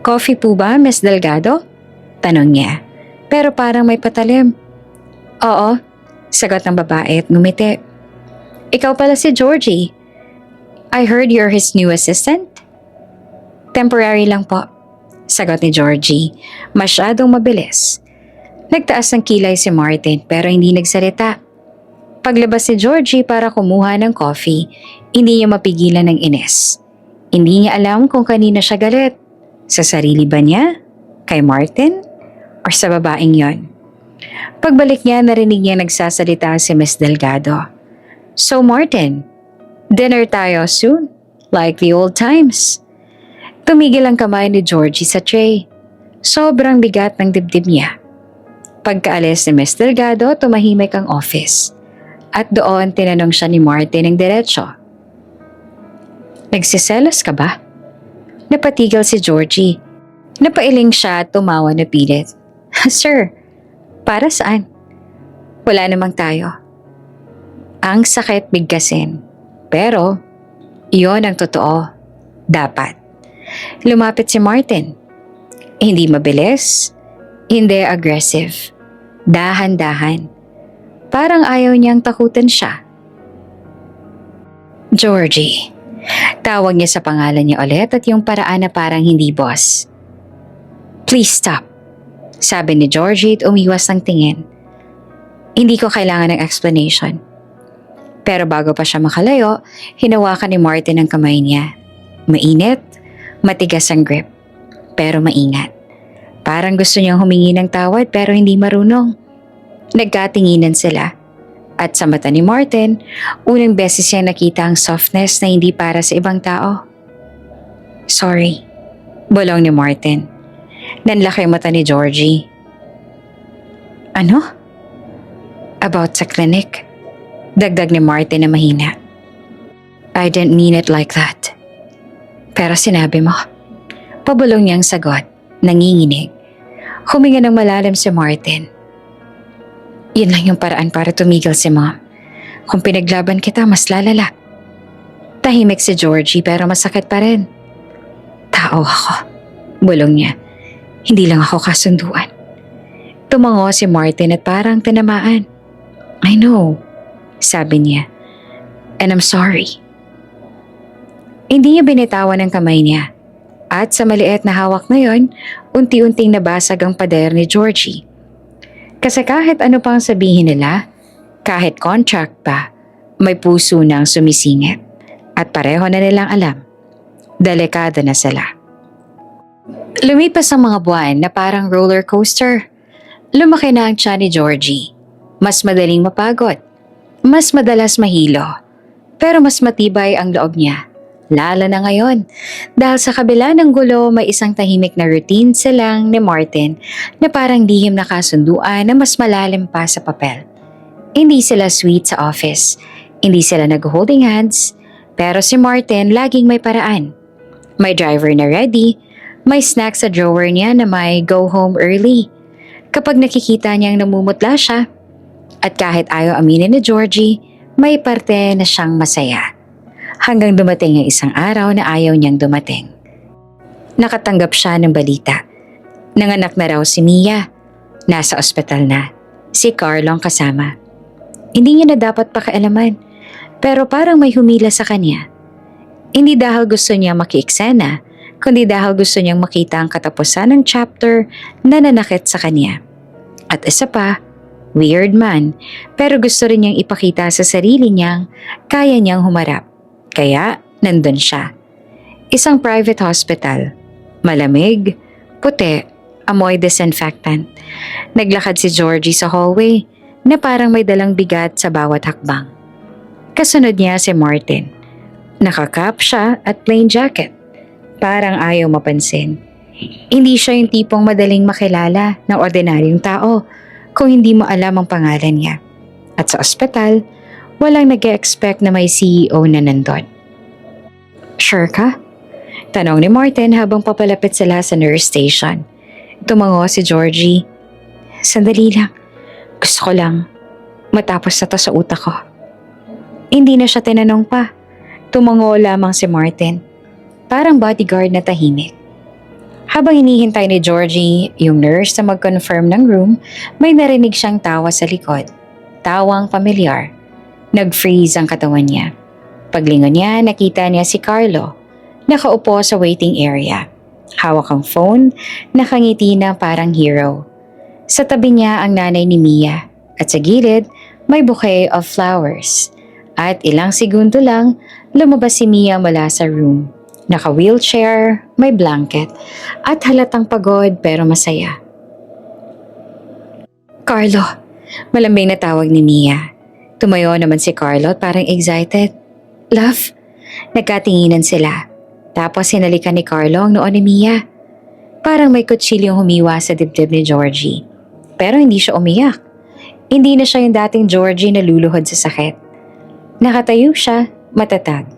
Coffee po ba, Miss Delgado? Tanong niya. Pero parang may patalim. Oo, sagot ng babae at ngumiti. Ikaw pala si Georgie. I heard you're his new assistant? Temporary lang po, sagot ni Georgie. Masyadong mabilis. Nagtaas ng kilay si Martin pero hindi nagsalita. Paglabas si Georgie para kumuha ng coffee, hindi niya mapigilan ng ines. Hindi niya alam kung kanina siya galit. Sa sarili ba niya? Kay Martin? Or sa babaeng yon? Pagbalik niya, narinig niya nagsasalita si Miss Delgado. So Martin, dinner tayo soon? Like the old times? Tumigil ang kamay ni Georgie sa tray. Sobrang bigat ng dibdib niya. Pagkaalis ni Miss Delgado, tumahimik ang office. At doon tinanong siya ni Martin ng diretsyo. Nagsiselos ka ba? Napatigil si Georgie. Napailing siya at tumawa na pilit. Sir, para saan? Wala namang tayo. Ang sakit bigkasin. Pero, iyon ang totoo. Dapat. Lumapit si Martin. Hindi mabilis, hindi aggressive. Dahan-dahan. Parang ayaw niyang takutan siya. Georgie. Tawag niya sa pangalan niya ulit at yung paraan na parang hindi boss. Please stop. Sabi ni Georgie at umiwas ng tingin. Hindi ko kailangan ng explanation. Pero bago pa siya makalayo, hinawakan ni Martin ang kamay niya. Mainit, matigas ang grip, pero maingat. Parang gusto niyang humingi ng tawad pero hindi marunong. Nagkatinginan sila. At sa mata ni Martin, unang beses niya nakita ang softness na hindi para sa ibang tao. Sorry, bulong ni Martin. Nanlaki ang mata ni Georgie. Ano? About sa clinic? Dagdag ni Martin na mahina. I didn't mean it like that. Pero sinabi mo. Pabulong niyang sagot, nanginginig. Huminga ng malalim si Martin. Yun lang yung paraan para tumigil si Mom. Kung pinaglaban kita, mas lalala. Tahimik si Georgie pero masakit pa rin. Tao ako, bulong niya. Hindi lang ako kasunduan. Tumango si Martin at parang tinamaan. I know, sabi niya. And I'm sorry. Hindi niya binitawan ang kamay niya. At sa maliit na hawak ngayon, unti-unting nabasag ang pader ni Georgie. Kasi kahit ano pang sabihin nila, kahit contract pa, may puso nang sumisingit. At pareho na nilang alam, delikado na sila. Lumipas ang mga buwan na parang roller coaster. Lumaki na ang tiyan ni Georgie. Mas madaling mapagod. Mas madalas mahilo. Pero mas matibay ang loob niya. Lalo na ngayon, dahil sa kabila ng gulo may isang tahimik na routine silang ni Martin na parang lihim na kasunduan na mas malalim pa sa papel. Hindi sila sweet sa office, hindi sila nag-holding hands, pero si Martin laging may paraan. May driver na ready, may snack sa drawer niya na may go home early. Kapag nakikita niyang namumutla siya, at kahit ayaw aminin ni Georgie, may parte na siyang masaya. Hanggang dumating ang isang araw na ayaw niyang dumating. Nakatanggap siya ng balita. Nanganak na raw si Mia. Nasa ospital na. Si Carlo ang kasama. Hindi niya na dapat pakialaman. Pero parang may humila sa kanya. Hindi dahil gusto niya makieksena, kundi dahil gusto niyang makita ang katapusan ng chapter na nanakit sa kanya. At isa pa, weird man, pero gusto rin niyang ipakita sa sarili niyang kaya niyang humarap. Kaya, nandun siya. Isang private hospital. Malamig, puti, amoy disinfectant. Naglakad si Georgie sa hallway na parang may dalang bigat sa bawat hakbang. Kasunod niya si Martin. Nakakap siya at plain jacket. Parang ayaw mapansin. Hindi siya yung tipong madaling makilala ng ordinaryong tao kung hindi mo alam ang pangalan niya. At sa ospital, walang nag-e-expect na may CEO na nandun. Sure ka? Tanong ni Martin habang papalapit sila sa nurse station. Tumango si Georgie. Sandali lang. Gusto ko lang matapos na to sa utak ko. Hindi na siya tinanong pa. Tumango lamang si Martin. Parang bodyguard na tahimik. Habang hinihintay ni Georgie yung nurse na mag-confirm ng room, may narinig siyang tawa sa likod. Tawang pamilyar. Nag-freeze ang katawan niya. Paglingon niya, nakita niya si Carlo. Nakaupo sa waiting area. Hawak ang phone, nakangiti na parang hero. Sa tabi niya ang nanay ni Mia. At sa gilid, may bouquet of flowers. At ilang segundo lang, lumabas si Mia mula sa room. Naka-wheelchair, may blanket, at halatang pagod pero masaya. Carlo, malambing na tawag ni Mia. Tumayo naman si Carlo at parang excited. Love? Nagkatinginan sila. Tapos hinalikan ni Carlo ang noon ni Mia. Parang may kutsilyong humiwa sa dibdib ni Georgie. Pero hindi siya umiyak. Hindi na siya yung dating Georgie na luluhod sa sakit. Nakatayo siya, matatag.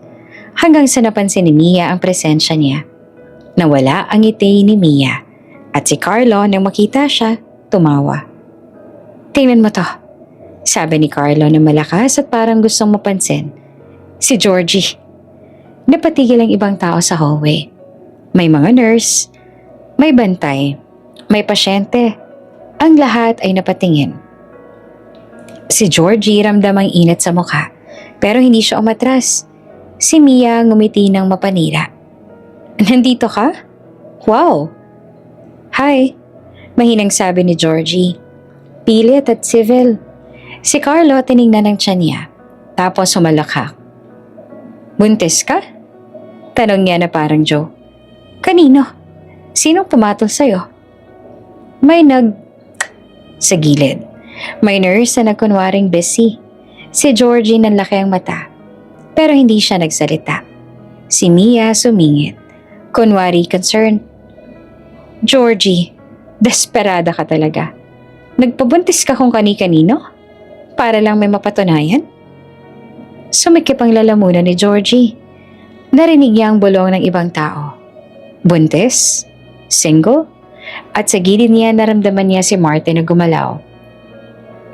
Hanggang sa napansin ni Mia ang presensya niya. Nawala ang ngiti ni Mia. At si Carlo nang makita siya, tumawa. Tingnan mo to, sabi ni Carlo na malakas at parang gustong mapansin. Si Georgie. Napatigil ang ibang tao sa hallway. May mga nurse, may bantay, may pasyente. Ang lahat ay napatingin. Si Georgie ramdam ang init sa mukha, pero hindi siya umatras. Si Mia ngumiti ng mapanira. Nandito ka? Wow! Hi! Mahinang sabi ni Georgie. Pilit at civil. Si Carlo tiningnan ng tiyan niya, tapos humalakhak. Buntis ka? Tanong niya na parang joke. Kanino? Sinong pumatol sa'yo? Sa gilid. May nurse na nagkunwaring busy. Si Georgie nanlaki ang mata, pero hindi siya nagsalita. Si Mia sumingit, kunwari concerned. Georgie, desperada ka talaga. Nagpabuntis ka kung kani-kanino? Para lang may mapatunayan? Sumikip ang lalamunan ni Georgie. Narinig niya ang bulong ng ibang tao. Buntis? Single? At sa gilid niya naramdaman niya si Martin na gumalaw.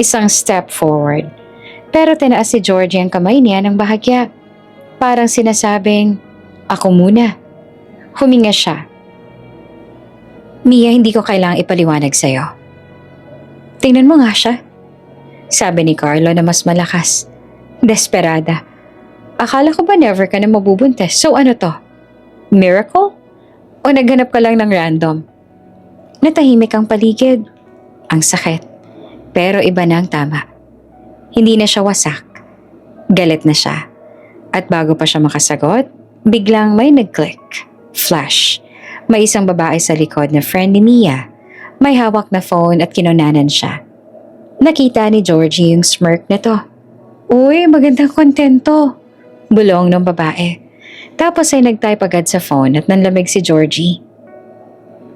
Isang step forward. Pero tinaas si Georgie ang kamay niya ng bahagya. Parang sinasabing, ako muna. Huminga siya. Mia, hindi ko kailangang ipaliwanag sa'yo. Tingnan mo nga siya, sabi ni Carlo na mas malakas. Desperada. Akala ko ba never ka na mabubuntis? So ano to? Miracle? O naghanap ka lang ng random? Natahimik ang paligid. Ang sakit. Pero iba na ang tama. Hindi na siya wasak. Galit na siya. At bago pa siya makasagot, biglang may nag-click. Flash. May isang babae sa likod na friend ni Mia. May hawak na phone at kinunanan siya. Nakita ni Georgie yung smirk nito. Uy, magandang kontento. Bulong ng babae. Tapos ay nag-type agad sa phone at nanlamig si Georgie.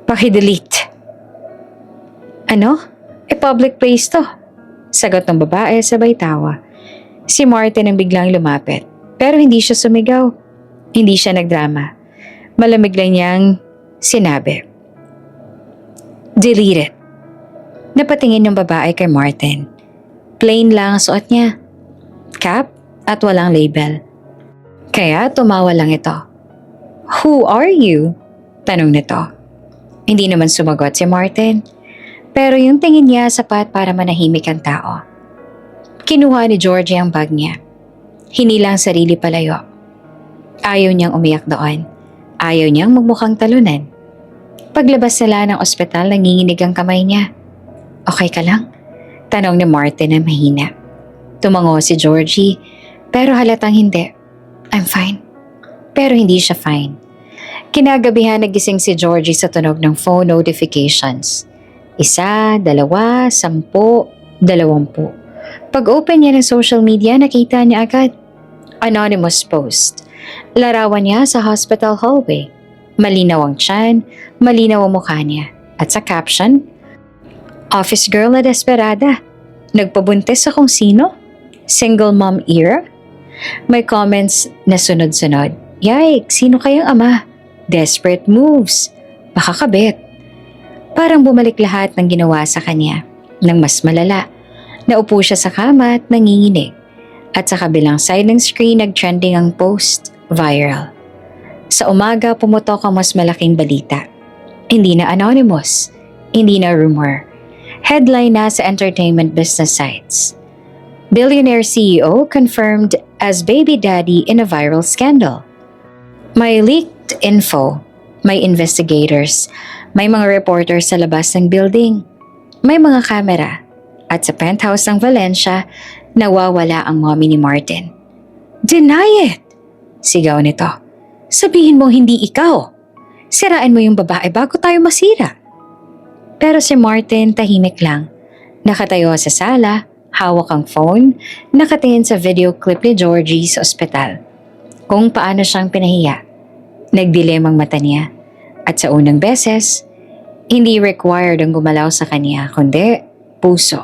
Paki-delete. Ano? Public place to. Sagot ng babae sabay tawa. Si Martin ang biglang lumapit. Pero hindi siya sumigaw. Hindi siya nagdrama. Malamig lang niyang sinabi. Delete it. Napatingin ng babae kay Martin. Plain lang ang suot niya. Cap at walang label. Kaya tumawa lang ito. Who are you? Tanong nito. Hindi naman sumagot si Martin. Pero yung tingin niya sapat para manahimik ang tao. Kinuha ni Georgie ang bag niya. Hinila ang sarili palayo. Ayaw niyang umiyak doon. Ayaw niyang magmukhang talunan. Paglabas nila ng ospital, nanginginig ang kamay niya. Okay ka lang? Tanong ni Martin na mahina. Tumango si Georgie, pero halatang hindi. I'm fine. Pero hindi siya fine. Kinagabihan nagising si Georgie sa tunog ng phone notifications. 1, 2, 10, 20. Pag-open niya ng social media, nakita niya agad. Anonymous post. Larawan niya sa hospital hallway. Malinaw ang tiyan, malinaw ang mukha niya. At sa caption, Office girl na desperada. Nagpabuntis sa kung sino? Single mom era? May comments na sunod-sunod. Yikes, sino kayang ama? Desperate moves. Baka kabit. Parang bumalik lahat ng ginawa sa kanya. Nang mas malala. Naupo siya sa kama at nanginginig. At sa kabilang side ng screen nag-trending ang post. Viral. Sa umaga pumutok ang mas malaking balita. Hindi na anonymous. Hindi na rumor. Headline na sa entertainment business sites. Billionaire CEO confirmed as baby daddy in a viral scandal. May leaked info. May investigators. May mga reporters sa labas ng building. May mga kamera. At sa penthouse ng Valencia, nawawala ang mommy ni Martin. Deny it! Sigaw nito. Sabihin mo hindi ikaw. Siraan mo yung babae bago tayo masira. Pero si Martin tahimik lang. Nakatayo sa sala, hawak ang phone, nakatingin sa video clip ni Georgie sa ospital. Kung paano siyang pinahiya. Nagdilim ang mata niya. At sa unang beses, hindi required ang gumalaw sa kanya, kundi puso.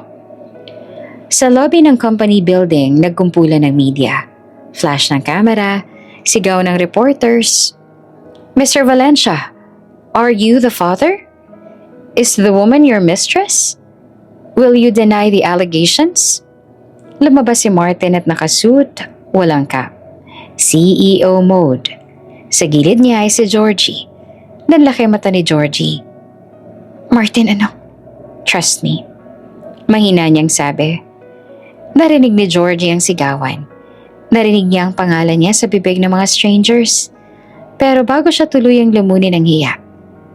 Sa lobby ng company building, nagkumpulan ng media. Flash ng camera, sigaw ng reporters. Mr. Valencia, are you the father? Is the woman your mistress? Will you deny the allegations? Lumabas si Martin at nakasuit, walang cap. CEO mode. Sa gilid niya ay si Georgie. Nanlaki mata ni Georgie. Martin, ano? Trust me. Mahina niyang sabi. Narinig ni Georgie ang sigawan. Narinig niya ang pangalan niya sa bibig ng mga strangers. Pero bago siya tuluyang lumunin ng hiya,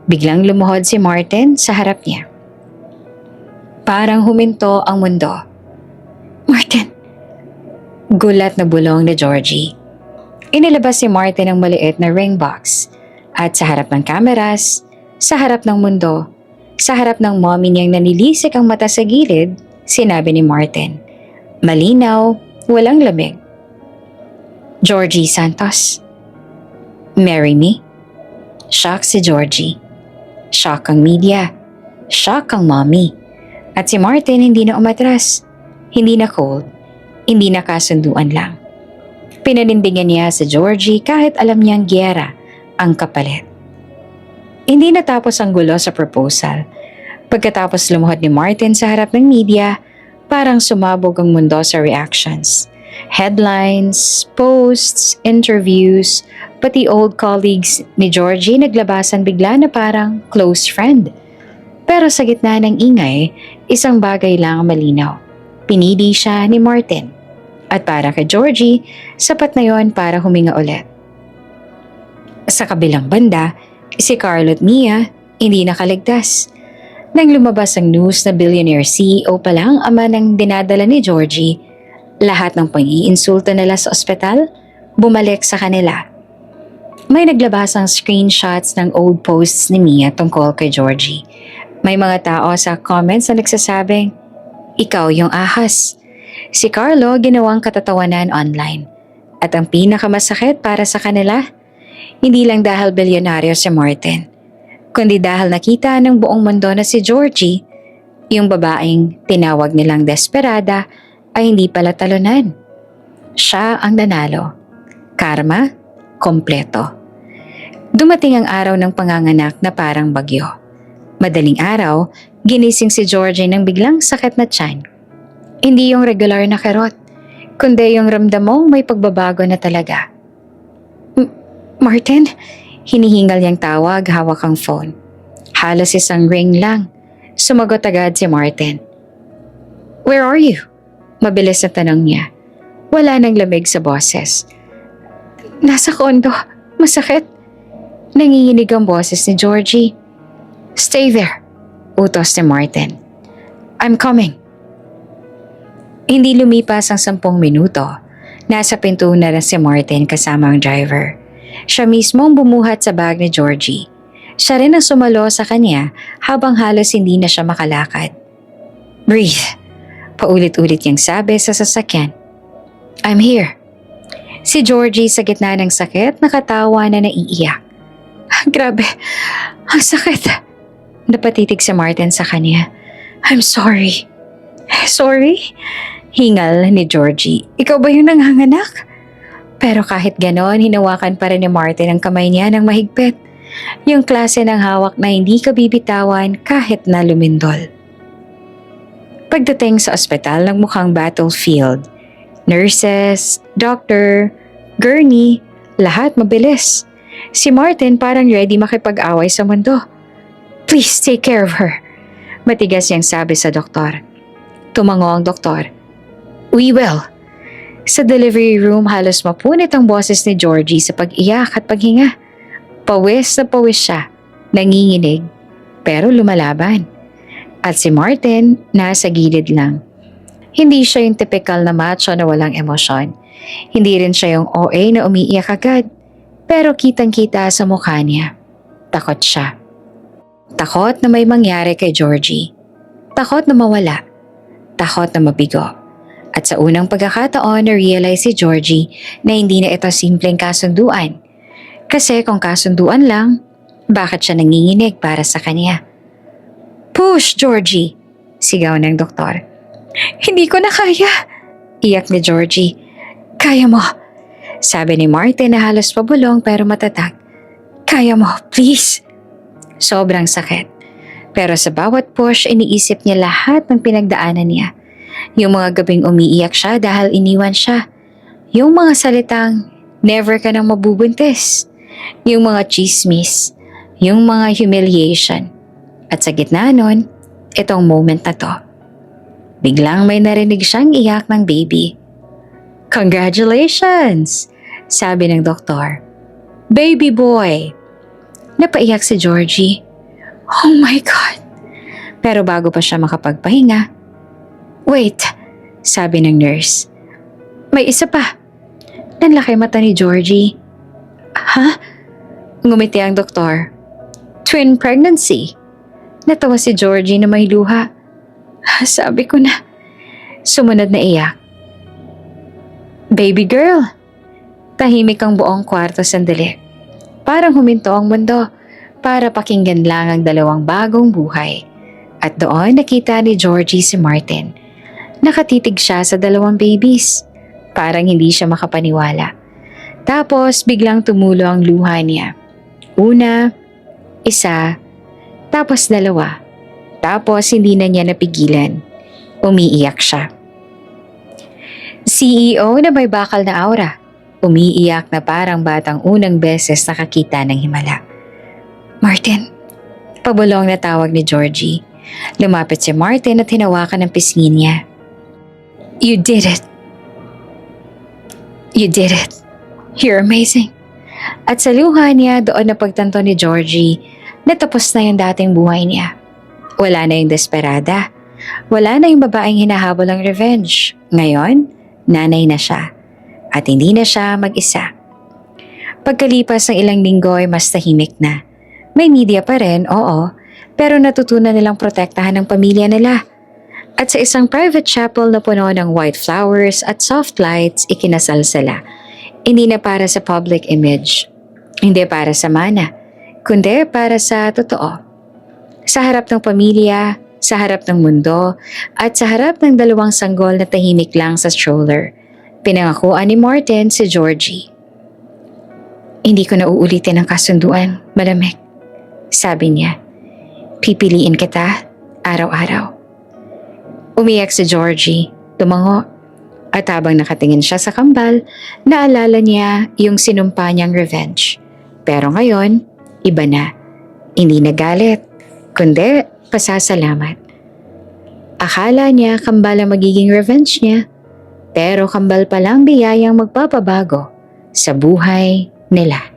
biglang lumuhod si Martin sa harap niya. Parang huminto ang mundo. Martin! Gulat na bulong ni Georgie. Inilabas si Martin ang maliit na ring box. At sa harap ng kameras, sa harap ng mundo, sa harap ng mommy niyang nanilisik ang mata sa gilid, sinabi ni Martin. Malinaw, walang lamig. Georgie Santos. Marry me? Shock si Georgie. Shock ang media. Shock ang mommy. At si Martin hindi na umatras. Hindi na cold. Hindi na kasunduan lang. Pinanindigan niya sa Georgie kahit alam niyang giyera ang kapalit. Hindi natapos ang gulo sa proposal. Pagkatapos lumuhod ni Martin sa harap ng media, parang sumabog ang mundo sa reactions. Headlines, posts, interviews, pati old colleagues ni Georgie naglabasan bigla na parang close friend. Pero sa gitna ng ingay, isang bagay lang ang malinaw. Pinili siya ni Martin. At para kay Georgie, sapat na yon para huminga ulit. Sa kabilang banda, si Carlo at Mia hindi nakaligtas. Nang lumabas ang news na billionaire CEO pa lang ama ng dinadala ni Georgie, lahat ng pang-iinsulto nila sa ospital, bumalik sa kanila. May naglabas ang screenshots ng old posts ni Mia tungkol kay Georgie. May mga tao sa comments na nagsasabing, ikaw yung ahas. Si Carlo ginawang katatawanan online. At ang pinakamasakit para sa kanila, hindi lang dahil bilyonaryo si Martin, kundi dahil nakita ng buong mundo na si Georgie, yung babaeng tinawag nilang desperada, ay hindi pala talunan. Siya ang nanalo. Karma, kompleto. Dumating ang araw ng panganganak na parang bagyo. Madaling araw, ginising si Georgie ng biglang sakit na tiyan. Hindi yung regular na kerot, kundi yung ramdam mong may pagbabago na talaga. Martin? Hinihingal niyang tawag, hawak ang phone. Halos isang ring lang. Sumagot agad si Martin. Where are you? Mabilis na tanong niya. Wala nang lamig sa boses. Nasa kondo. Masakit. Nanginginig ang boses ni Georgie. Stay there, utos ni Martin. I'm coming. Hindi lumipas ang 10 minuto. Nasa pinto na si Martin kasama ang driver. Siya mismo ang bumuhat sa bag ni Georgie. Siya rin ang sumalo sa kanya habang halos hindi na siya makalakad. Breathe. Paulit-ulit niyang sabi sa sasakyan. I'm here. Si Georgie sa gitna ng sakit nakatawa na naiiyak. Grabe, ang sakit. Napatitig si Martin sa kanya. I'm sorry. Sorry? Hingal ni Georgie. Ikaw ba yung nanganganak? Pero kahit ganon, hinawakan pa rin ni Martin ang kamay niya ng mahigpit. Yung klase ng hawak na hindi ka bibitawan kahit na lumindol. Pagdating sa ospital ng mukhang battlefield, nurses, doctor, gurney, lahat mabilis. Si Martin parang ready makipag-away sa mundo. Please take care of her. Matigas niyang sabi sa doktor. Tumango ang doktor. We will. Sa delivery room halos mapunit ang boses ni Georgie sa pag-iyak at paghinga. Pawis na pawis siya, nanginginig, pero lumalaban. At si Martin nasa gilid lang. Hindi siya yung typical na macho na walang emosyon. Hindi rin siya yung OA na umiiyak agad. Pero kitang-kita sa mukha niya, takot siya. Takot na may mangyari kay Georgie. Takot na mawala. Takot na mabigo. At sa unang pagkakataon na-realize si Georgie na hindi na ito simpleng kasunduan. Kasi kung kasunduan lang, bakit siya nanginginig para sa kanya? "Push, Georgie!" sigaw ng doktor. "Hindi ko na kaya!" iyak ni Georgie. "Kaya mo!" sabi ni Martin na halos pabulong pero matatag. "Kaya mo, please!" Sobrang sakit. Pero sa bawat push, iniisip niya lahat ng pinagdaanan niya. Yung mga gabing umiiyak siya dahil iniwan siya. Yung mga salitang, "Never ka nang mabubuntis." Yung mga chismis. Yung mga humiliation. At sa gitna nun, itong moment na to. Biglang may narinig siyang iyak ng baby. "Congratulations!" sabi ng doktor. "Baby boy!" Napaiyak si Georgie. Oh my God! Pero bago pa siya makapagpahinga, "Wait," sabi ng nurse. "May isa pa." Nanlaki mata ni Georgie. "Ha?" Ngumiti ang doktor. "Twin pregnancy." Natawa si Georgie na may luha. "Sabi ko na." Sumunod na iyak. "Baby girl." Tahimik ang buong kwarto sandali. Parang huminto ang mundo para pakinggan lang ang dalawang bagong buhay. At doon nakita ni Georgie si Martin. Nakatitig siya sa dalawang babies. Parang hindi siya makapaniwala. Tapos biglang tumulo ang luha niya. Una, isa, tapos dalawa. Tapos hindi na niya napigilan. Umiiyak siya. CEO na may bakal na aura. Umiiyak na parang batang unang beses nakakita ng himala. "Martin," pabulong na tawag ni Georgie. Lumapit si Martin at hinawakan ng pisngi niya. "You did it. You did it. You're amazing." At sa luha niya doon na pagtanto ni Georgie na tapos na yung dating buhay niya. Wala na yung desperada. Wala na yung babaeng hinahabol ng revenge. Ngayon, nanay na siya. At hindi na siya mag-isa. Pagkalipas ng ilang linggo ay mas tahimik na. May media pa rin, oo, pero natutunan nilang protektahan ng pamilya nila. At sa isang private chapel na puno ng white flowers at soft lights, ikinasal sila. Hindi na para sa public image. Hindi para sa mana, kundi para sa totoo. Sa harap ng pamilya, sa harap ng mundo, at sa harap ng dalawang sanggol na tahimik lang sa stroller, pinangakuan ni Martin si Georgie. "Hindi ko na uulitin ang kasunduan, malamig," sabi niya. "Pipiliin kita araw-araw." Umiyak si Georgie, tumango. At habang nakatingin siya sa kambal, naalala niya yung sinumpa niyang revenge. Pero ngayon, iba na. Hindi na galit, kundi pasasalamat. Akala niya kambal ang magiging revenge niya, pero kambal palang biyayang magpapabago sa buhay nila.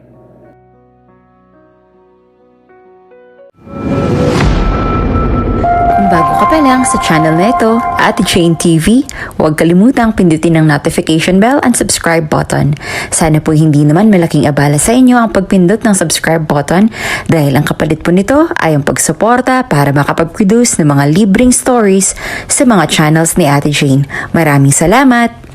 Kung bago ka pa lang sa channel na ito, Ate Jane TV, huwag kalimutang pindutin ang notification bell and subscribe button. Sana po hindi naman malaking abala sa inyo ang pagpindot ng subscribe button dahil ang kapalit po nito ay ang pagsuporta para makapag-produce ng mga libreng stories sa mga channels ni Ate Jane. Maraming salamat!